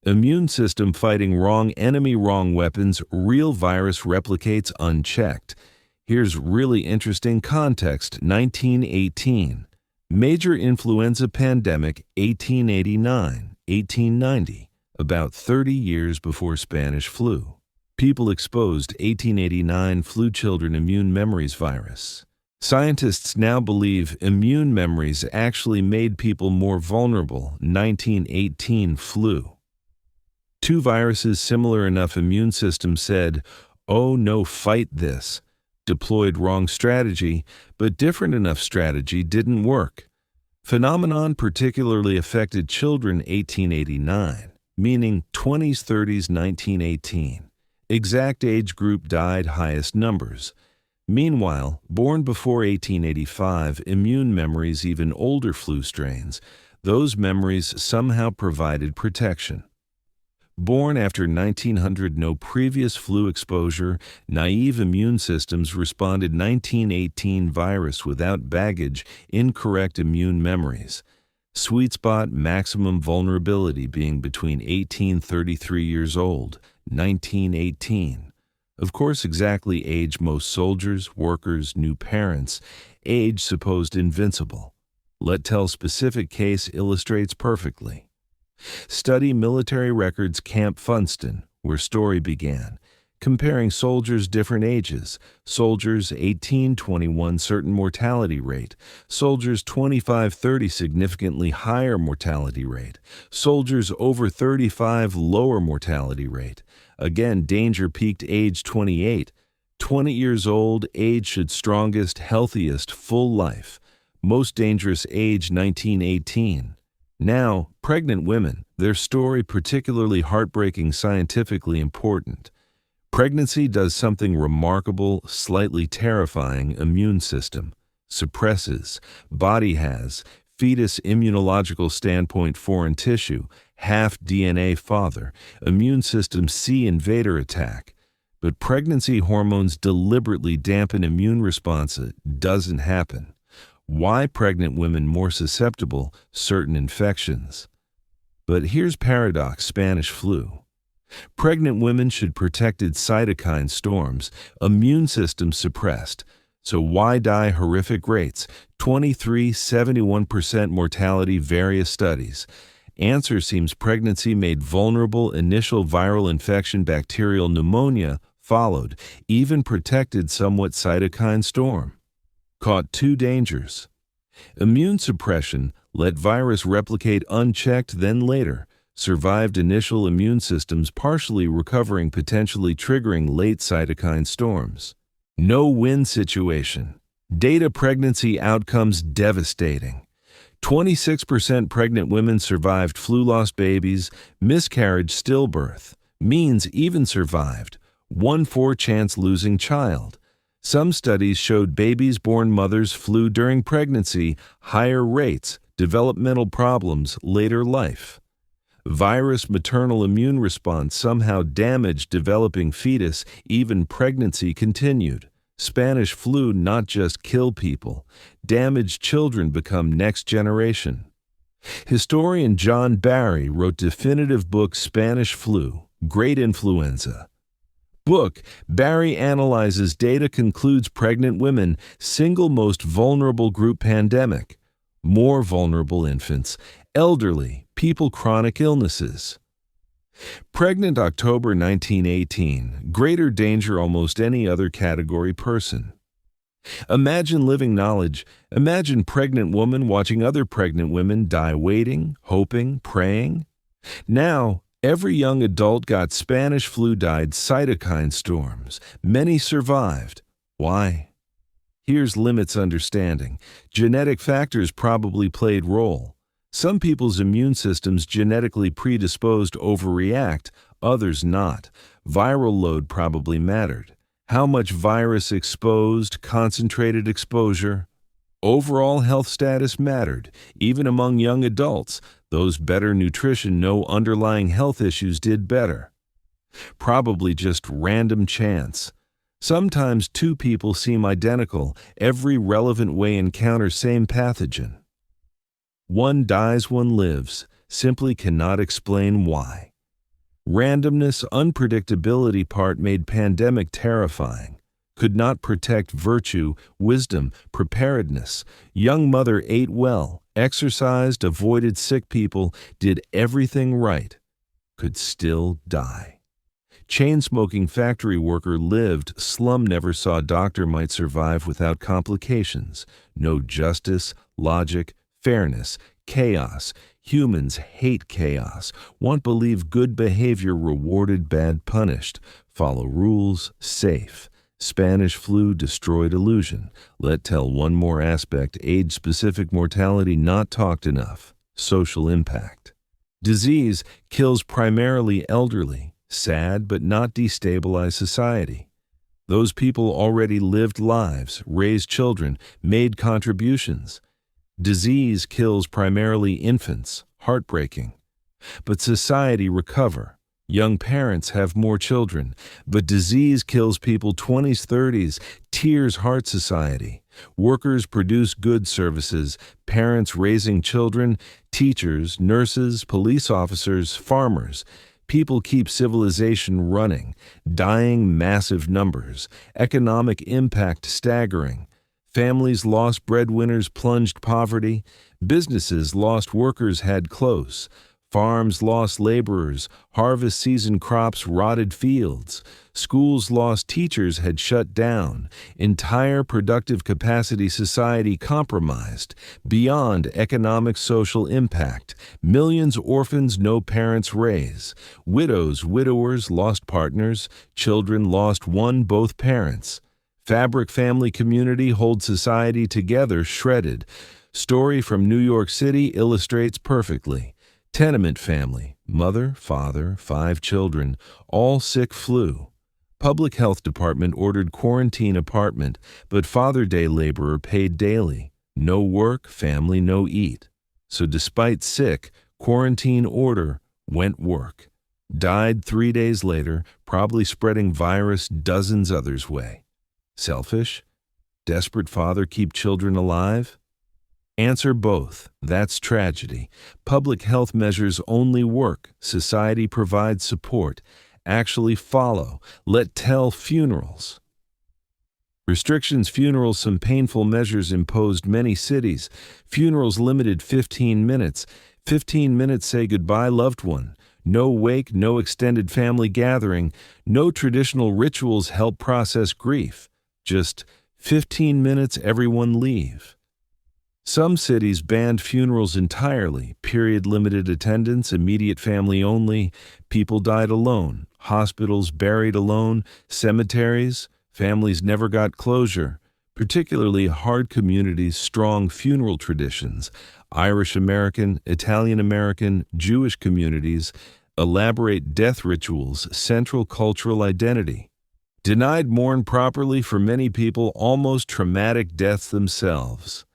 S1: Immune system fighting wrong enemy wrong weapons, real virus replicates unchecked. Here's really interesting context, 1918. Major influenza pandemic, 1889, 1890, about 30 years before Spanish flu. People exposed 1889 flu children immune memories virus. Scientists now believe immune memories actually made people more vulnerable, 1918 flu. Two viruses similar enough immune system said, oh no, fight this. Deployed wrong strategy, but different enough strategy didn't work. Phenomenon particularly affected children 1889, meaning 20s, 30s, 1918. Exact age group died highest numbers. Meanwhile, born before 1885, immune memories even older flu strains, those memories somehow provided protection. Born after 1900, no previous flu exposure, naive immune systems responded 1918 virus without baggage, incorrect immune memories. Sweet spot maximum vulnerability being between 18-33 years old, 1918. Of course, exactly age most soldiers, workers, new parents, age supposed invincible. Let tell specific case illustrates perfectly. Study military records Camp Funston, where story began. comparing soldiers' different ages. Soldiers 18-21 certain mortality rate. Soldiers 25-30 significantly higher mortality rate. Soldiers over 35 lower mortality rate. Again, danger peaked age 28. 20 years old, age should strongest, healthiest, full life. Most dangerous age 19-18. Now, pregnant women, their story particularly heartbreaking, scientifically important. Pregnancy does something remarkable, slightly terrifying. Immune system suppresses. Body has fetus immunological standpoint foreign tissue, half DNA father. Immune system C invader attack. But pregnancy hormones deliberately dampen immune response. It doesn't happen. Why pregnant women more susceptible certain infections? But here's paradox: Spanish flu. Pregnant women should protected cytokine storms, immune system suppressed. So why die horrific rates? 23-71% mortality, various studies. Answer seems pregnancy made vulnerable, initial viral infection, bacterial pneumonia followed, even protected somewhat cytokine storm. Caught two dangers. Immune suppression let virus replicate unchecked, then later survived initial immune systems partially recovering, potentially triggering late cytokine storms. No-win situation. Data: pregnancy outcomes devastating. 26% pregnant women survived flu, lost babies, miscarriage, stillbirth. Means even survived. 1/4 chance losing child. Some studies showed babies born mothers flu during pregnancy, higher rates, developmental problems, later life. Virus maternal immune response somehow damaged developing fetus, even pregnancy continued. Spanish flu not just kill people, damaged children become next generation. Historian John Barry wrote definitive book Spanish Flu, Great Influenza. Book, Barry analyzes data, concludes pregnant women, single most vulnerable group, pandemic. More vulnerable infants, elderly, people, chronic illnesses. Pregnant October 1918, greater danger almost any other category person. Imagine living knowledge. Imagine pregnant woman watching other pregnant women die, waiting, hoping, praying. Now, every young adult got Spanish flu, died, cytokine storms. Many survived. Why? Here's limits understanding. Genetic factors probably played role. Some people's immune systems genetically predisposed overreact, others not. Viral load probably mattered. How much virus exposed, concentrated exposure? Overall health status mattered, even among young adults. Those better nutrition, no underlying health issues did better. Probably just random chance. Sometimes two people seem identical, every relevant way encounter same pathogen. One dies, one lives, simply cannot explain why. Randomness, unpredictability part made pandemic terrifying. Could not protect virtue, wisdom, preparedness. Young mother ate well, exercised, avoided sick people, did everything right. Could still die. Chain-smoking factory worker lived, slum never saw doctor, might survive without complications. No justice, logic, fairness, chaos. Humans hate chaos, want believe good behavior rewarded, bad punished. Follow rules, safe. Spanish flu destroyed illusion. Let tell one more aspect: age-specific mortality not talked enough. Social impact. Disease kills primarily elderly. Sad but not destabilize society. Those people already lived lives, raised children, made contributions. Disease kills primarily infants, heartbreaking. But society recover. Young parents have more children. But disease kills people 20s, 30s, tears heart society. Workers produce goods, services, parents raising children, teachers, nurses, police officers, farmers. People keep civilization running, dying massive numbers, economic impact staggering. Families lost breadwinners, plunged poverty. Businesses lost workers, had close. Farms lost laborers, harvest season crops rotted fields, schools lost teachers had shut down, entire productive capacity society compromised, beyond economic social impact, millions orphans no parents raise, widows, widowers lost partners, children lost one both parents. Fabric family community holds society together shredded. Story from New York City illustrates perfectly. Tenement family, mother, father, 5 children, all sick flu. Public health department ordered quarantine apartment, but Father Day laborer paid daily. No work, family no eat. So despite sick, quarantine order, went work. Died 3 days later, probably spreading virus dozens others' way. Selfish? Desperate father keep children alive? Answer both. That's tragedy. Public health measures only work. Society provides support. Actually follow. Let tell funerals. Restrictions funerals some painful measures imposed many cities. Funerals limited 15 minutes. 15 minutes say goodbye loved one. No wake, no extended family gathering. No traditional rituals help process grief. Just 15 minutes everyone leave. Some cities banned funerals entirely, period-limited attendance, immediate family only, people died alone, hospitals buried alone, cemeteries, families never got closure, particularly hard communities, strong funeral traditions, Irish-American, Italian-American, Jewish communities, elaborate death rituals, central cultural identity. Denied mourn properly for many people, almost traumatic deaths themselves.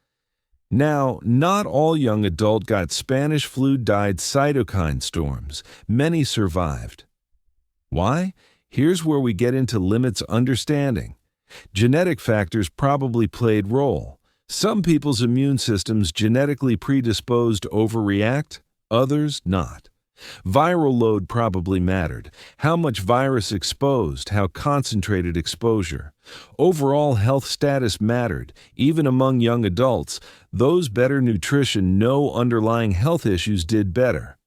S1: Now, not all young adult got Spanish flu died cytokine storms. Many survived. Why? Here's where we get into limits understanding. Genetic factors probably played role. Some people's immune systems genetically predisposed to overreact, others not. Viral load probably mattered. How much virus exposed, how concentrated exposure. Overall health status mattered, even among young adults. Those better nutrition, no underlying health issues did better.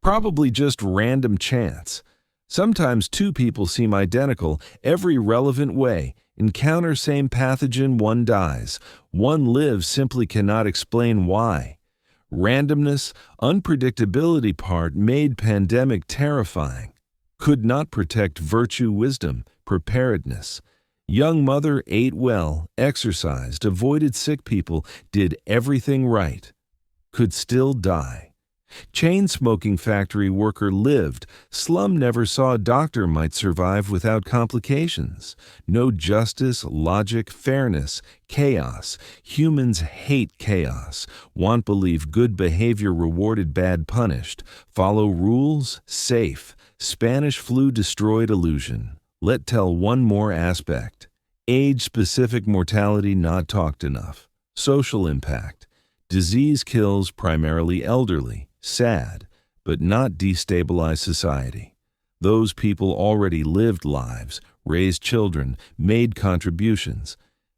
S1: Probably just random chance. Sometimes 2 people seem identical, every relevant way. Encounter same pathogen, one dies. One lives, simply cannot explain why. Randomness, unpredictability part made pandemic terrifying. Could not protect virtue, wisdom, preparedness. Young mother ate well, exercised, avoided sick people, did everything right. Could still die. Chain-smoking factory worker lived. Slum never saw a doctor might survive without complications. No justice, logic, fairness, chaos. Humans hate chaos. Want believe good behavior rewarded, bad punished. Follow rules, safe. Spanish flu destroyed illusion. Let tell one more aspect. Age-specific mortality not talked enough. Social impact. Disease kills primarily elderly. Sad, but not destabilize society. Those people already lived lives, raised children, made contributions.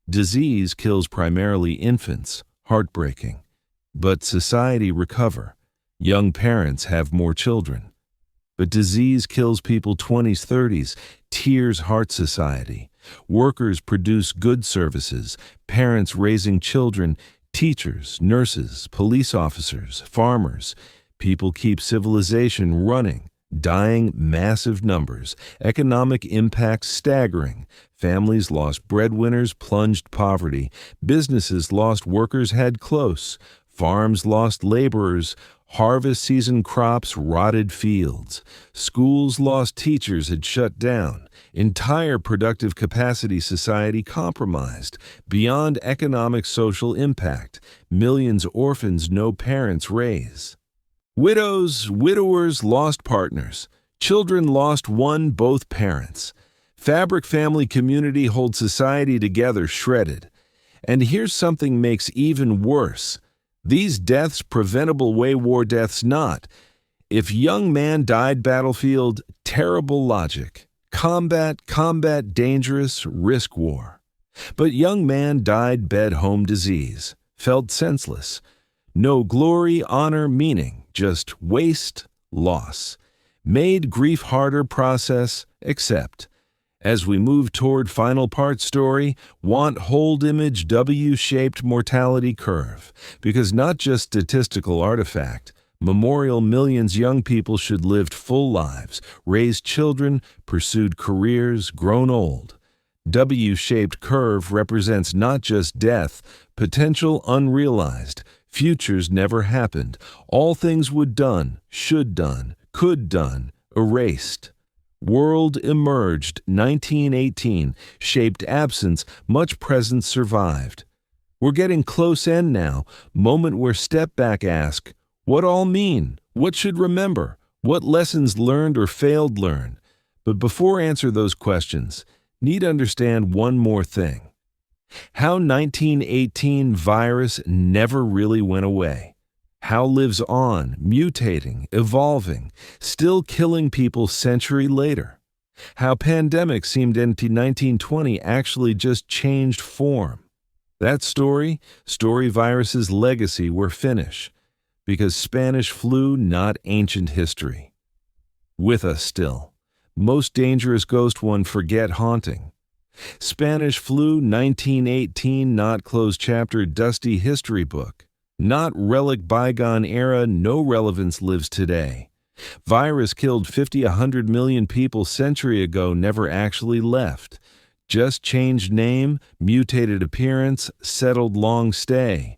S1: Disease kills primarily infants, heartbreaking. But society recover. Young parents have more children. But disease kills people 20s, 30s, tears heart society. Workers produce good services, parents raising children, teachers, nurses, police officers, farmers. People keep civilization running, dying massive numbers, economic impact staggering, families lost breadwinners, plunged poverty, businesses lost workers had close, farms lost laborers, harvest season crops rotted fields, schools lost teachers had shut down, entire productive capacity society compromised, beyond economic social impact, millions orphans no parents raise. Widows, widowers lost partners. Children lost one, both parents. Fabric family community holds society together shredded. And here's something makes even worse. These deaths preventable way war deaths not. If young man died battlefield, terrible logic. Combat dangerous, risk war. But young man died bed home disease. Felt senseless. No glory, honor, meaning. Just waste, loss. Made grief harder, process, accept. As we move toward final part story, want hold image W-shaped mortality curve, because not just statistical artifact, memorial millions young people should lived full lives, raised children, pursued careers, grown old. W-shaped curve represents not just death, potential unrealized, futures never happened, all things would done, should done, could done, erased. World emerged, 1918, shaped absence, much presence survived. We're getting close end now, moment where step back ask, what all mean? What should remember? What lessons learned or failed learn? But before answer those questions, need understand one more thing. How 1918 virus never really went away. How lives on, mutating, evolving, still killing people century later. How pandemic seemed in 1920 actually just changed form. That story virus's legacy were finish. Because Spanish flu not ancient history. With us still. Most dangerous ghost one forget haunting. Spanish flu 1918 not closed chapter dusty history book. Not relic bygone era, no relevance lives today. Virus killed 100 million people century ago never actually left. Just changed name, mutated appearance, settled long stay.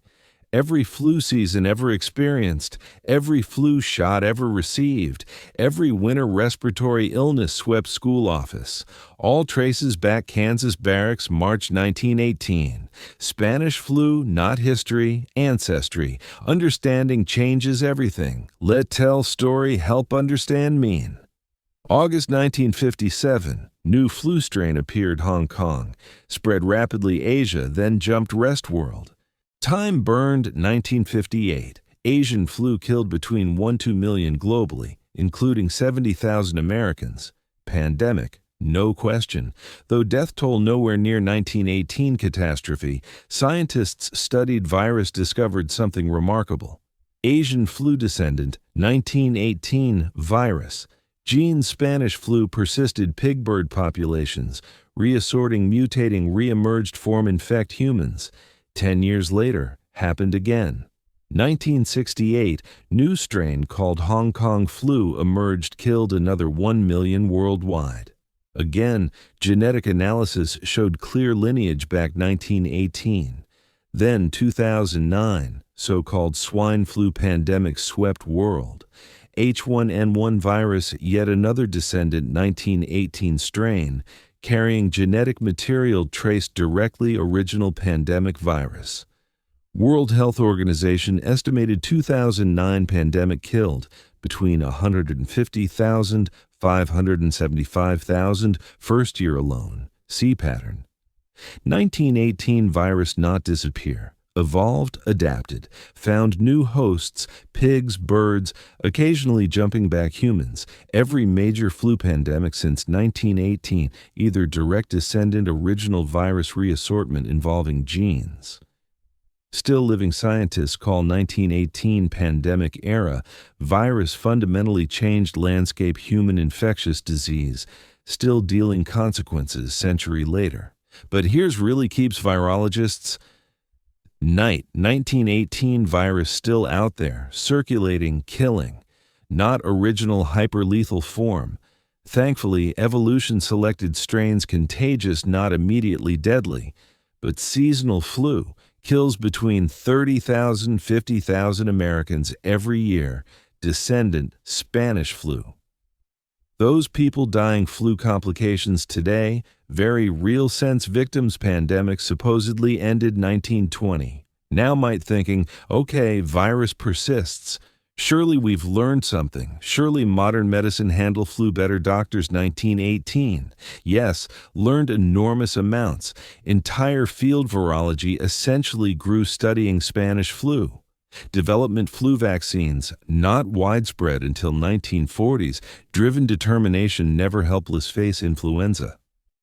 S1: Every flu season ever experienced, every flu shot ever received, every winter respiratory illness swept school office. All traces back Kansas barracks, March 1918. Spanish flu, not history, ancestry. Understanding changes everything. Let tell story, help understand mean. August 1957, new flu strain appeared Hong Kong, spread rapidly Asia, then jumped rest world. Time burned 1958. Asian flu killed between 1–2 million globally, including 70,000 Americans. Pandemic, no question. Though death toll nowhere near 1918 catastrophe, scientists studied virus discovered something remarkable. Asian flu descendant, 1918 virus. Gene Spanish flu persisted pig bird populations, reassorting mutating re-emerged form infect humans. 10 years later, happened again. 1968, new strain called Hong Kong flu emerged, killed another 1 million worldwide. Again, genetic analysis showed clear lineage back 1918. Then 2009, so-called swine flu pandemic swept world. H1N1 virus, yet another descendant 1918 strain, carrying genetic material traced directly original pandemic virus. World Health Organization estimated 2009 pandemic killed between 150,000, 575,000 first year alone. See pattern. 1918 virus not disappear. Evolved, adapted, found new hosts, pigs, birds, occasionally jumping back humans. Every major flu pandemic since 1918, either direct descendant original virus reassortment involving genes. Still living scientists call 1918 pandemic era virus fundamentally changed landscape human infectious disease, still dealing consequences century later. But here's really keeps virologists. 1918 virus still out there, circulating, killing. Not original hyperlethal form. Thankfully, evolution selected strains contagious, not immediately deadly. But seasonal flu kills between 30,000, 50,000 Americans every year. Descendant, Spanish flu. Those people dying flu complications today, very real sense victims pandemic supposedly ended 1920. Now might thinking, okay, virus persists. Surely we've learned something. Surely modern medicine handle flu better doctors 1918. Yes, learned enormous amounts. Entire field virology essentially grew studying Spanish flu. Development flu vaccines, not widespread until 1940s, driven determination never helpless face influenza.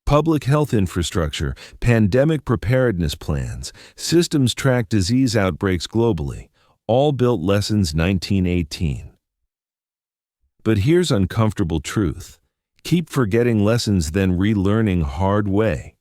S1: Public health infrastructure, pandemic preparedness plans, systems track disease outbreaks globally, all built lessons 1918. But here's uncomfortable truth. Keep forgetting lessons, then relearning hard way.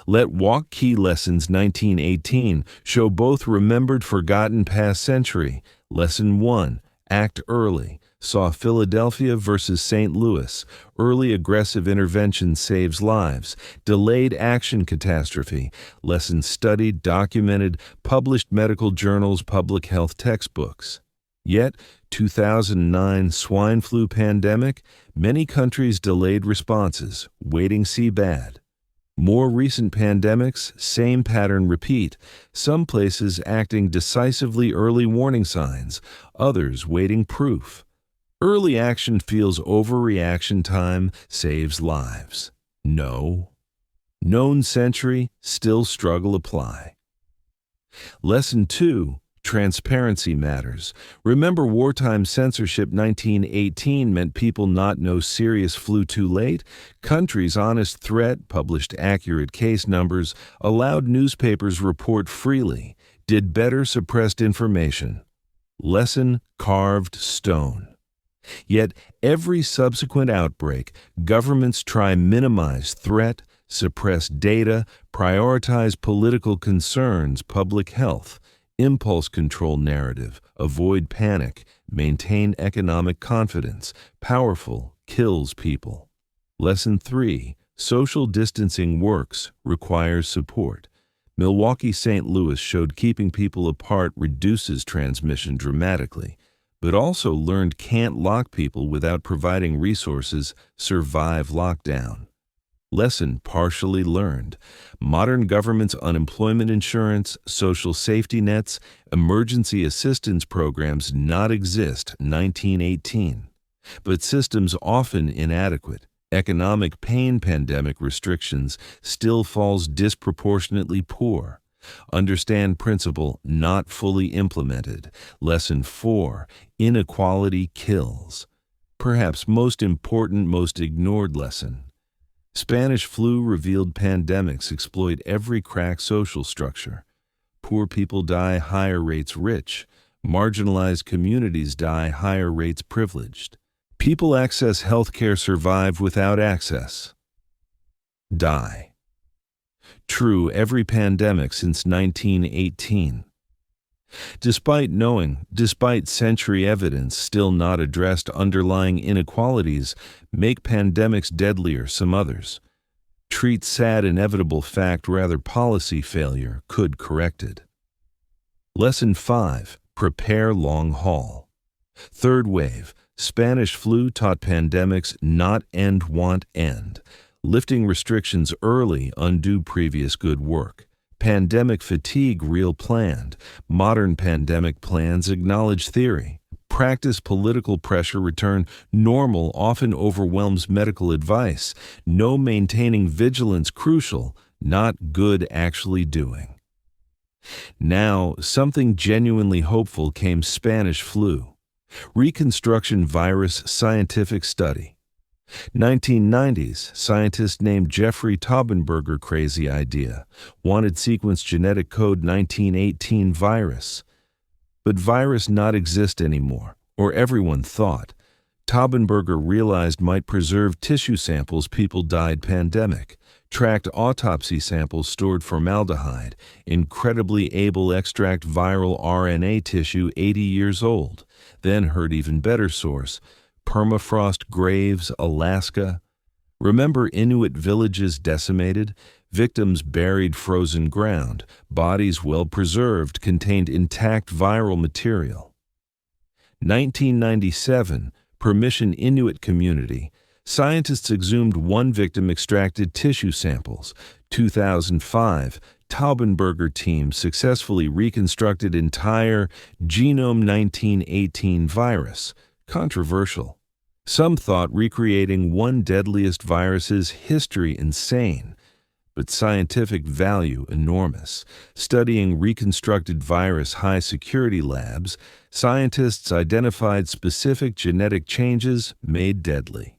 S1: Let Walk Key Lessons 1918 show both remembered forgotten past century. Lesson 1, Act Early, saw Philadelphia versus St. Louis. Early aggressive intervention saves lives. Delayed action catastrophe. Lessons studied, documented, published medical journals, public health textbooks. Yet, 2009 swine flu pandemic, many countries delayed responses, waiting see bad. More recent pandemics, same pattern repeat, some places acting decisively early warning signs, others waiting proof. Early action feels overreaction time, saves lives. No. Known century, still struggle apply. Lesson 2, transparency matters. Remember wartime censorship 1918 meant people not know serious flu too late? Countries' honest threat, published accurate case numbers, allowed newspapers report freely, did better suppressed information. Lesson carved stone. Yet every subsequent outbreak, governments try minimize threat, suppress data, prioritize political concerns, public health, impulse control narrative, avoid panic, maintain economic confidence. Powerful kills people. Lesson 3, social distancing works, requires support. Milwaukee-St. Louis showed keeping people apart reduces transmission dramatically, but also learned can't lock people without providing resources, survive lockdown. Lesson partially learned. Modern government's unemployment insurance, social safety nets, emergency assistance programs not exist 1918. But systems often inadequate. Economic pain pandemic restrictions still falls disproportionately poor. Understand principle not fully implemented. Lesson 4, inequality kills. Perhaps most important, most ignored lesson. Spanish flu revealed pandemics exploit every crack social structure. Poor people die higher rates rich. Marginalized communities die higher rates privileged. People access healthcare survive without access. Die. True every pandemic since 1918. Despite century evidence still not addressed underlying inequalities, make pandemics deadlier some others. Treat sad inevitable fact rather policy failure could correct it. Lesson 5, prepare long haul. Third wave, Spanish flu taught pandemics not end want end. Lifting restrictions early undo previous good work. Pandemic fatigue real planned. Modern pandemic plans acknowledge theory. Practice political pressure return normal often overwhelms medical advice. No maintaining vigilance crucial, not good actually doing. Now, something genuinely hopeful came Spanish flu. Reconstruction virus scientific study. 1990s, scientist named Jeffrey Taubenberger crazy idea, wanted sequence genetic code 1918 virus. But virus not exist anymore, or everyone thought. Taubenberger realized might preserve tissue samples people died pandemic, tracked autopsy samples stored formaldehyde, incredibly able extract viral RNA tissue 80 years old, then heard even better source, permafrost graves, Alaska. Remember Inuit villages decimated? Victims buried frozen ground, bodies well preserved contained intact viral material. 1997, Permission Inuit community. Scientists exhumed one victim extracted tissue samples. 2005, Taubenberger team successfully reconstructed entire genome 1918 virus. Controversial. Some thought recreating one deadliest virus's history insane, but scientific value enormous. Studying reconstructed virus high-security labs, scientists identified specific genetic changes made deadly.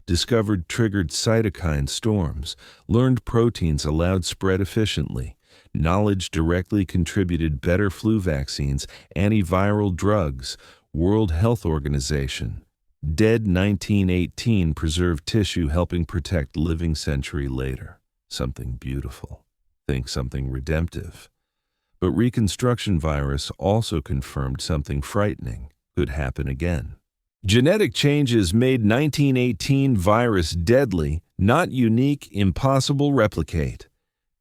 S1: Discovered triggered cytokine storms, learned proteins allowed spread efficiently. Knowledge directly contributed better flu vaccines, antiviral drugs, World Health Organization. Dead 1918 preserved tissue helping protect living century later. Something beautiful. Think something redemptive. But Reconstruction virus also confirmed something frightening could happen again. Genetic changes made 1918 virus deadly, not unique, impossible replicate.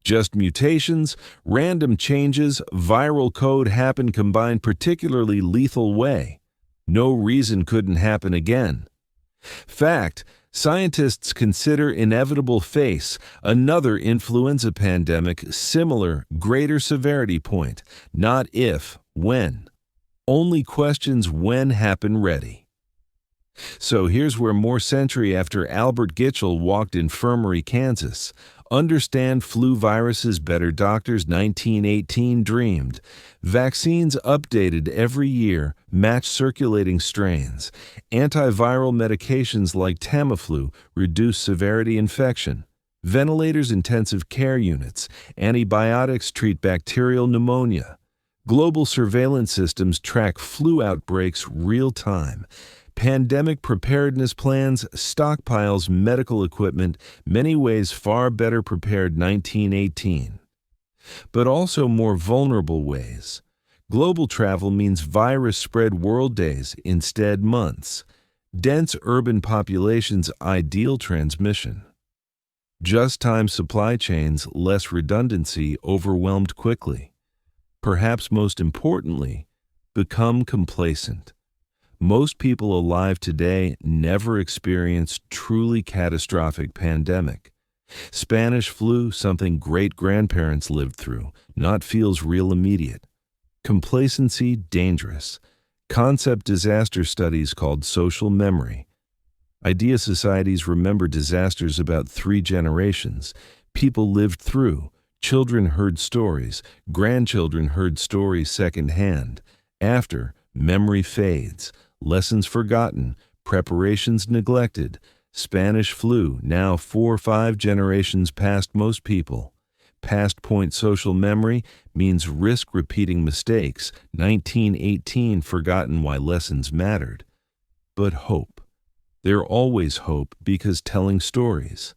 S1: Just mutations, random changes, viral code happen combined particularly lethal way. No reason couldn't happen again. Fact, scientists consider inevitable face, another influenza pandemic, similar, greater severity point, not if, when. Only questions when happen ready. So here's where more century after Albert Gitchell walked Infirmary, Kansas. Understand flu viruses better doctors 1918 dreamed. Vaccines updated every year, match circulating strains. Antiviral medications like Tamiflu reduce severity infection. Ventilators, intensive care units. Antibiotics treat bacterial pneumonia. Global surveillance systems track flu outbreaks real time. Pandemic preparedness plans, stockpiles, medical equipment, many ways far better prepared 1918. But also more vulnerable ways. Global travel means virus spread world days, instead months. Dense urban populations, ideal transmission. Just-time supply chains, less redundancy, overwhelmed quickly. Perhaps most importantly, become complacent. Most people alive today never experienced truly catastrophic pandemic. Spanish flu, something great-grandparents lived through, not feels real immediate. Complacency, dangerous. Concept disaster studies called social memory. Idea societies remember disasters about 3 generations. People lived through. Children heard stories. Grandchildren heard stories secondhand. After, memory fades. Lessons forgotten, preparations neglected. Spanish flu, now 4 or 5 generations past most people. Past point social memory means risk repeating mistakes. 1918 forgotten why lessons mattered. But hope. There always hope because telling stories.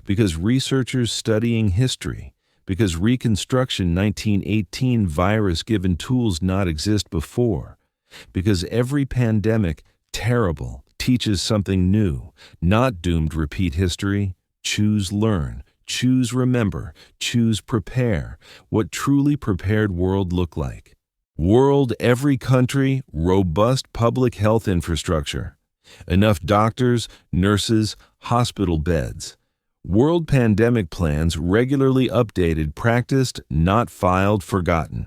S1: Because researchers studying history. Because Reconstruction 1918 virus given tools not exist before. Because every pandemic, terrible, teaches something new, not doomed repeat history. Choose learn, choose remember, choose prepare. What truly prepared world look like? World, every country, robust public health infrastructure. Enough doctors, nurses, hospital beds. World pandemic plans regularly updated, practiced, not filed, forgotten.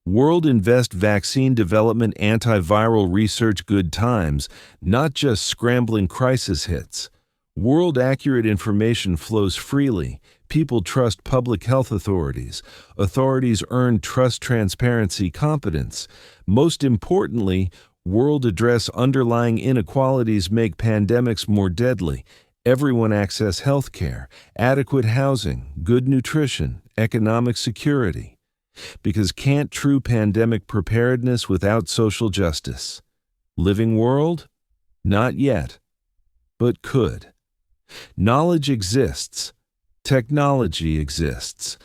S1: World invest vaccine development, antiviral research, good times, not just scrambling crisis hits. World accurate information flows freely. People trust public health authorities. Authorities earn trust, transparency, competence. Most importantly, world address underlying inequalities make pandemics more deadly. Everyone access health care, adequate housing, good nutrition, economic security. Because can't true pandemic preparedness without social justice? Living world? Not yet, but could. Knowledge exists. Technology exists.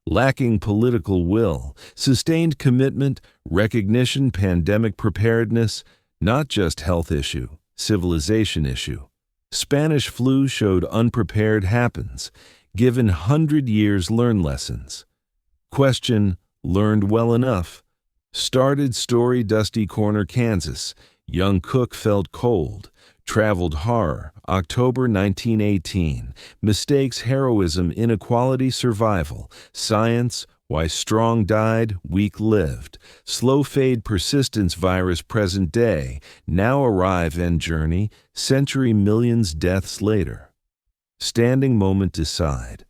S1: Lacking political will, sustained commitment, recognition, pandemic preparedness, not just health issue, civilization issue. Spanish flu showed unprepared happens. Given 100 years, learn lessons. Question, learned well enough. Started story, Dusty Corner, Kansas. Young cook felt cold. Traveled horror, October 1918. Mistakes, heroism, inequality, survival. Science, why strong died, weak lived. Slow fade, persistence, virus, present day. Now arrive, end journey, century, millions, deaths later. Standing moment, decide.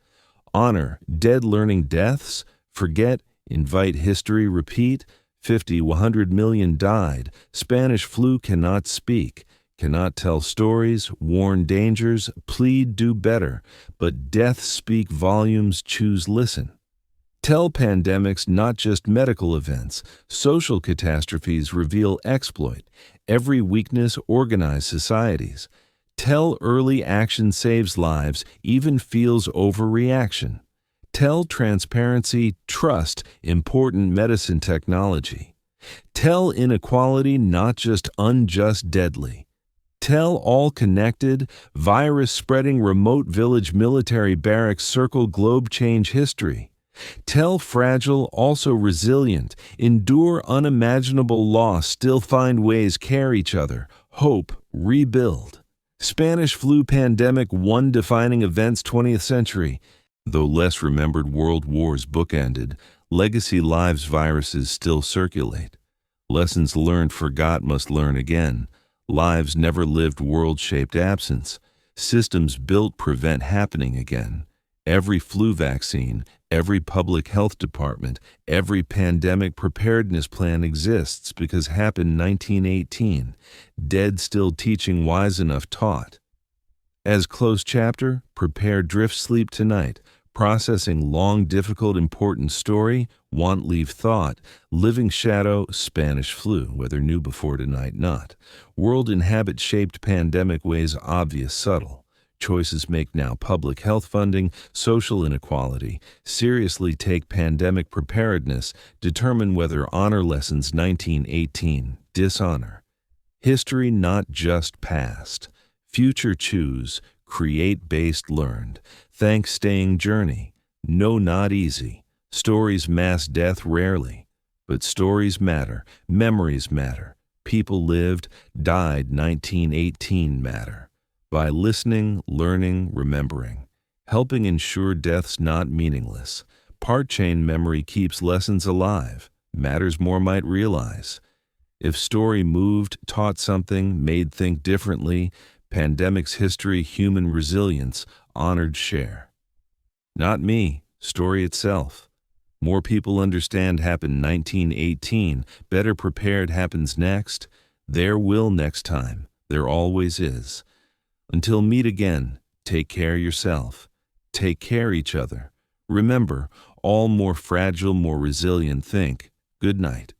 S1: Honor, dead, learning, deaths. Forget, invite, history, repeat. 50, 100 million died. Spanish flu, cannot speak. Cannot tell stories, warn dangers, plead, do better. But death speak volumes, choose, listen. Tell pandemics not just medical events, social catastrophes reveal exploit. Every weakness organize societies. Tell early action saves lives, even feels overreaction. Tell transparency, trust, important medicine technology. Tell inequality not just unjust deadly. Tell all connected, virus spreading remote village military barracks circle globe change history. Tell fragile, also resilient, endure unimaginable loss, still find ways care each other, hope, rebuild. Spanish flu pandemic, one defining events 20th century. Though less remembered world wars bookended, legacy lives viruses still circulate. Lessons learned forgot must learn again. Lives never lived world-shaped absence. Systems built prevent happening again. Every flu vaccine, every public health department, every pandemic preparedness plan exists because happened 1918. Dead still teaching, wise enough taught. As close chapter, prepare drift sleep tonight. Processing long, difficult, important story, want leave thought, living shadow, Spanish flu, whether new before tonight not. World in habit-shaped pandemic ways obvious subtle. Choices make now public health funding, social inequality. Seriously take pandemic preparedness, determine whether honor lessons 1918, dishonor. History not just past. Future choose, create based learned. Thanks staying journey. No, not easy. Stories mass death rarely. But stories matter, memories matter. People lived, died 1918 matter. By listening, learning, remembering. Helping ensure death's not meaningless. Part chain memory keeps lessons alive. Matters more might realize. If story moved, taught something, made think differently, pandemic's history, human resilience, honored share. Not me, story itself. More people understand happened 1918, better prepared happens next. There will next time, there always is. Until meet again, take care yourself. Take care each other. Remember, all more fragile, more resilient think. Good night.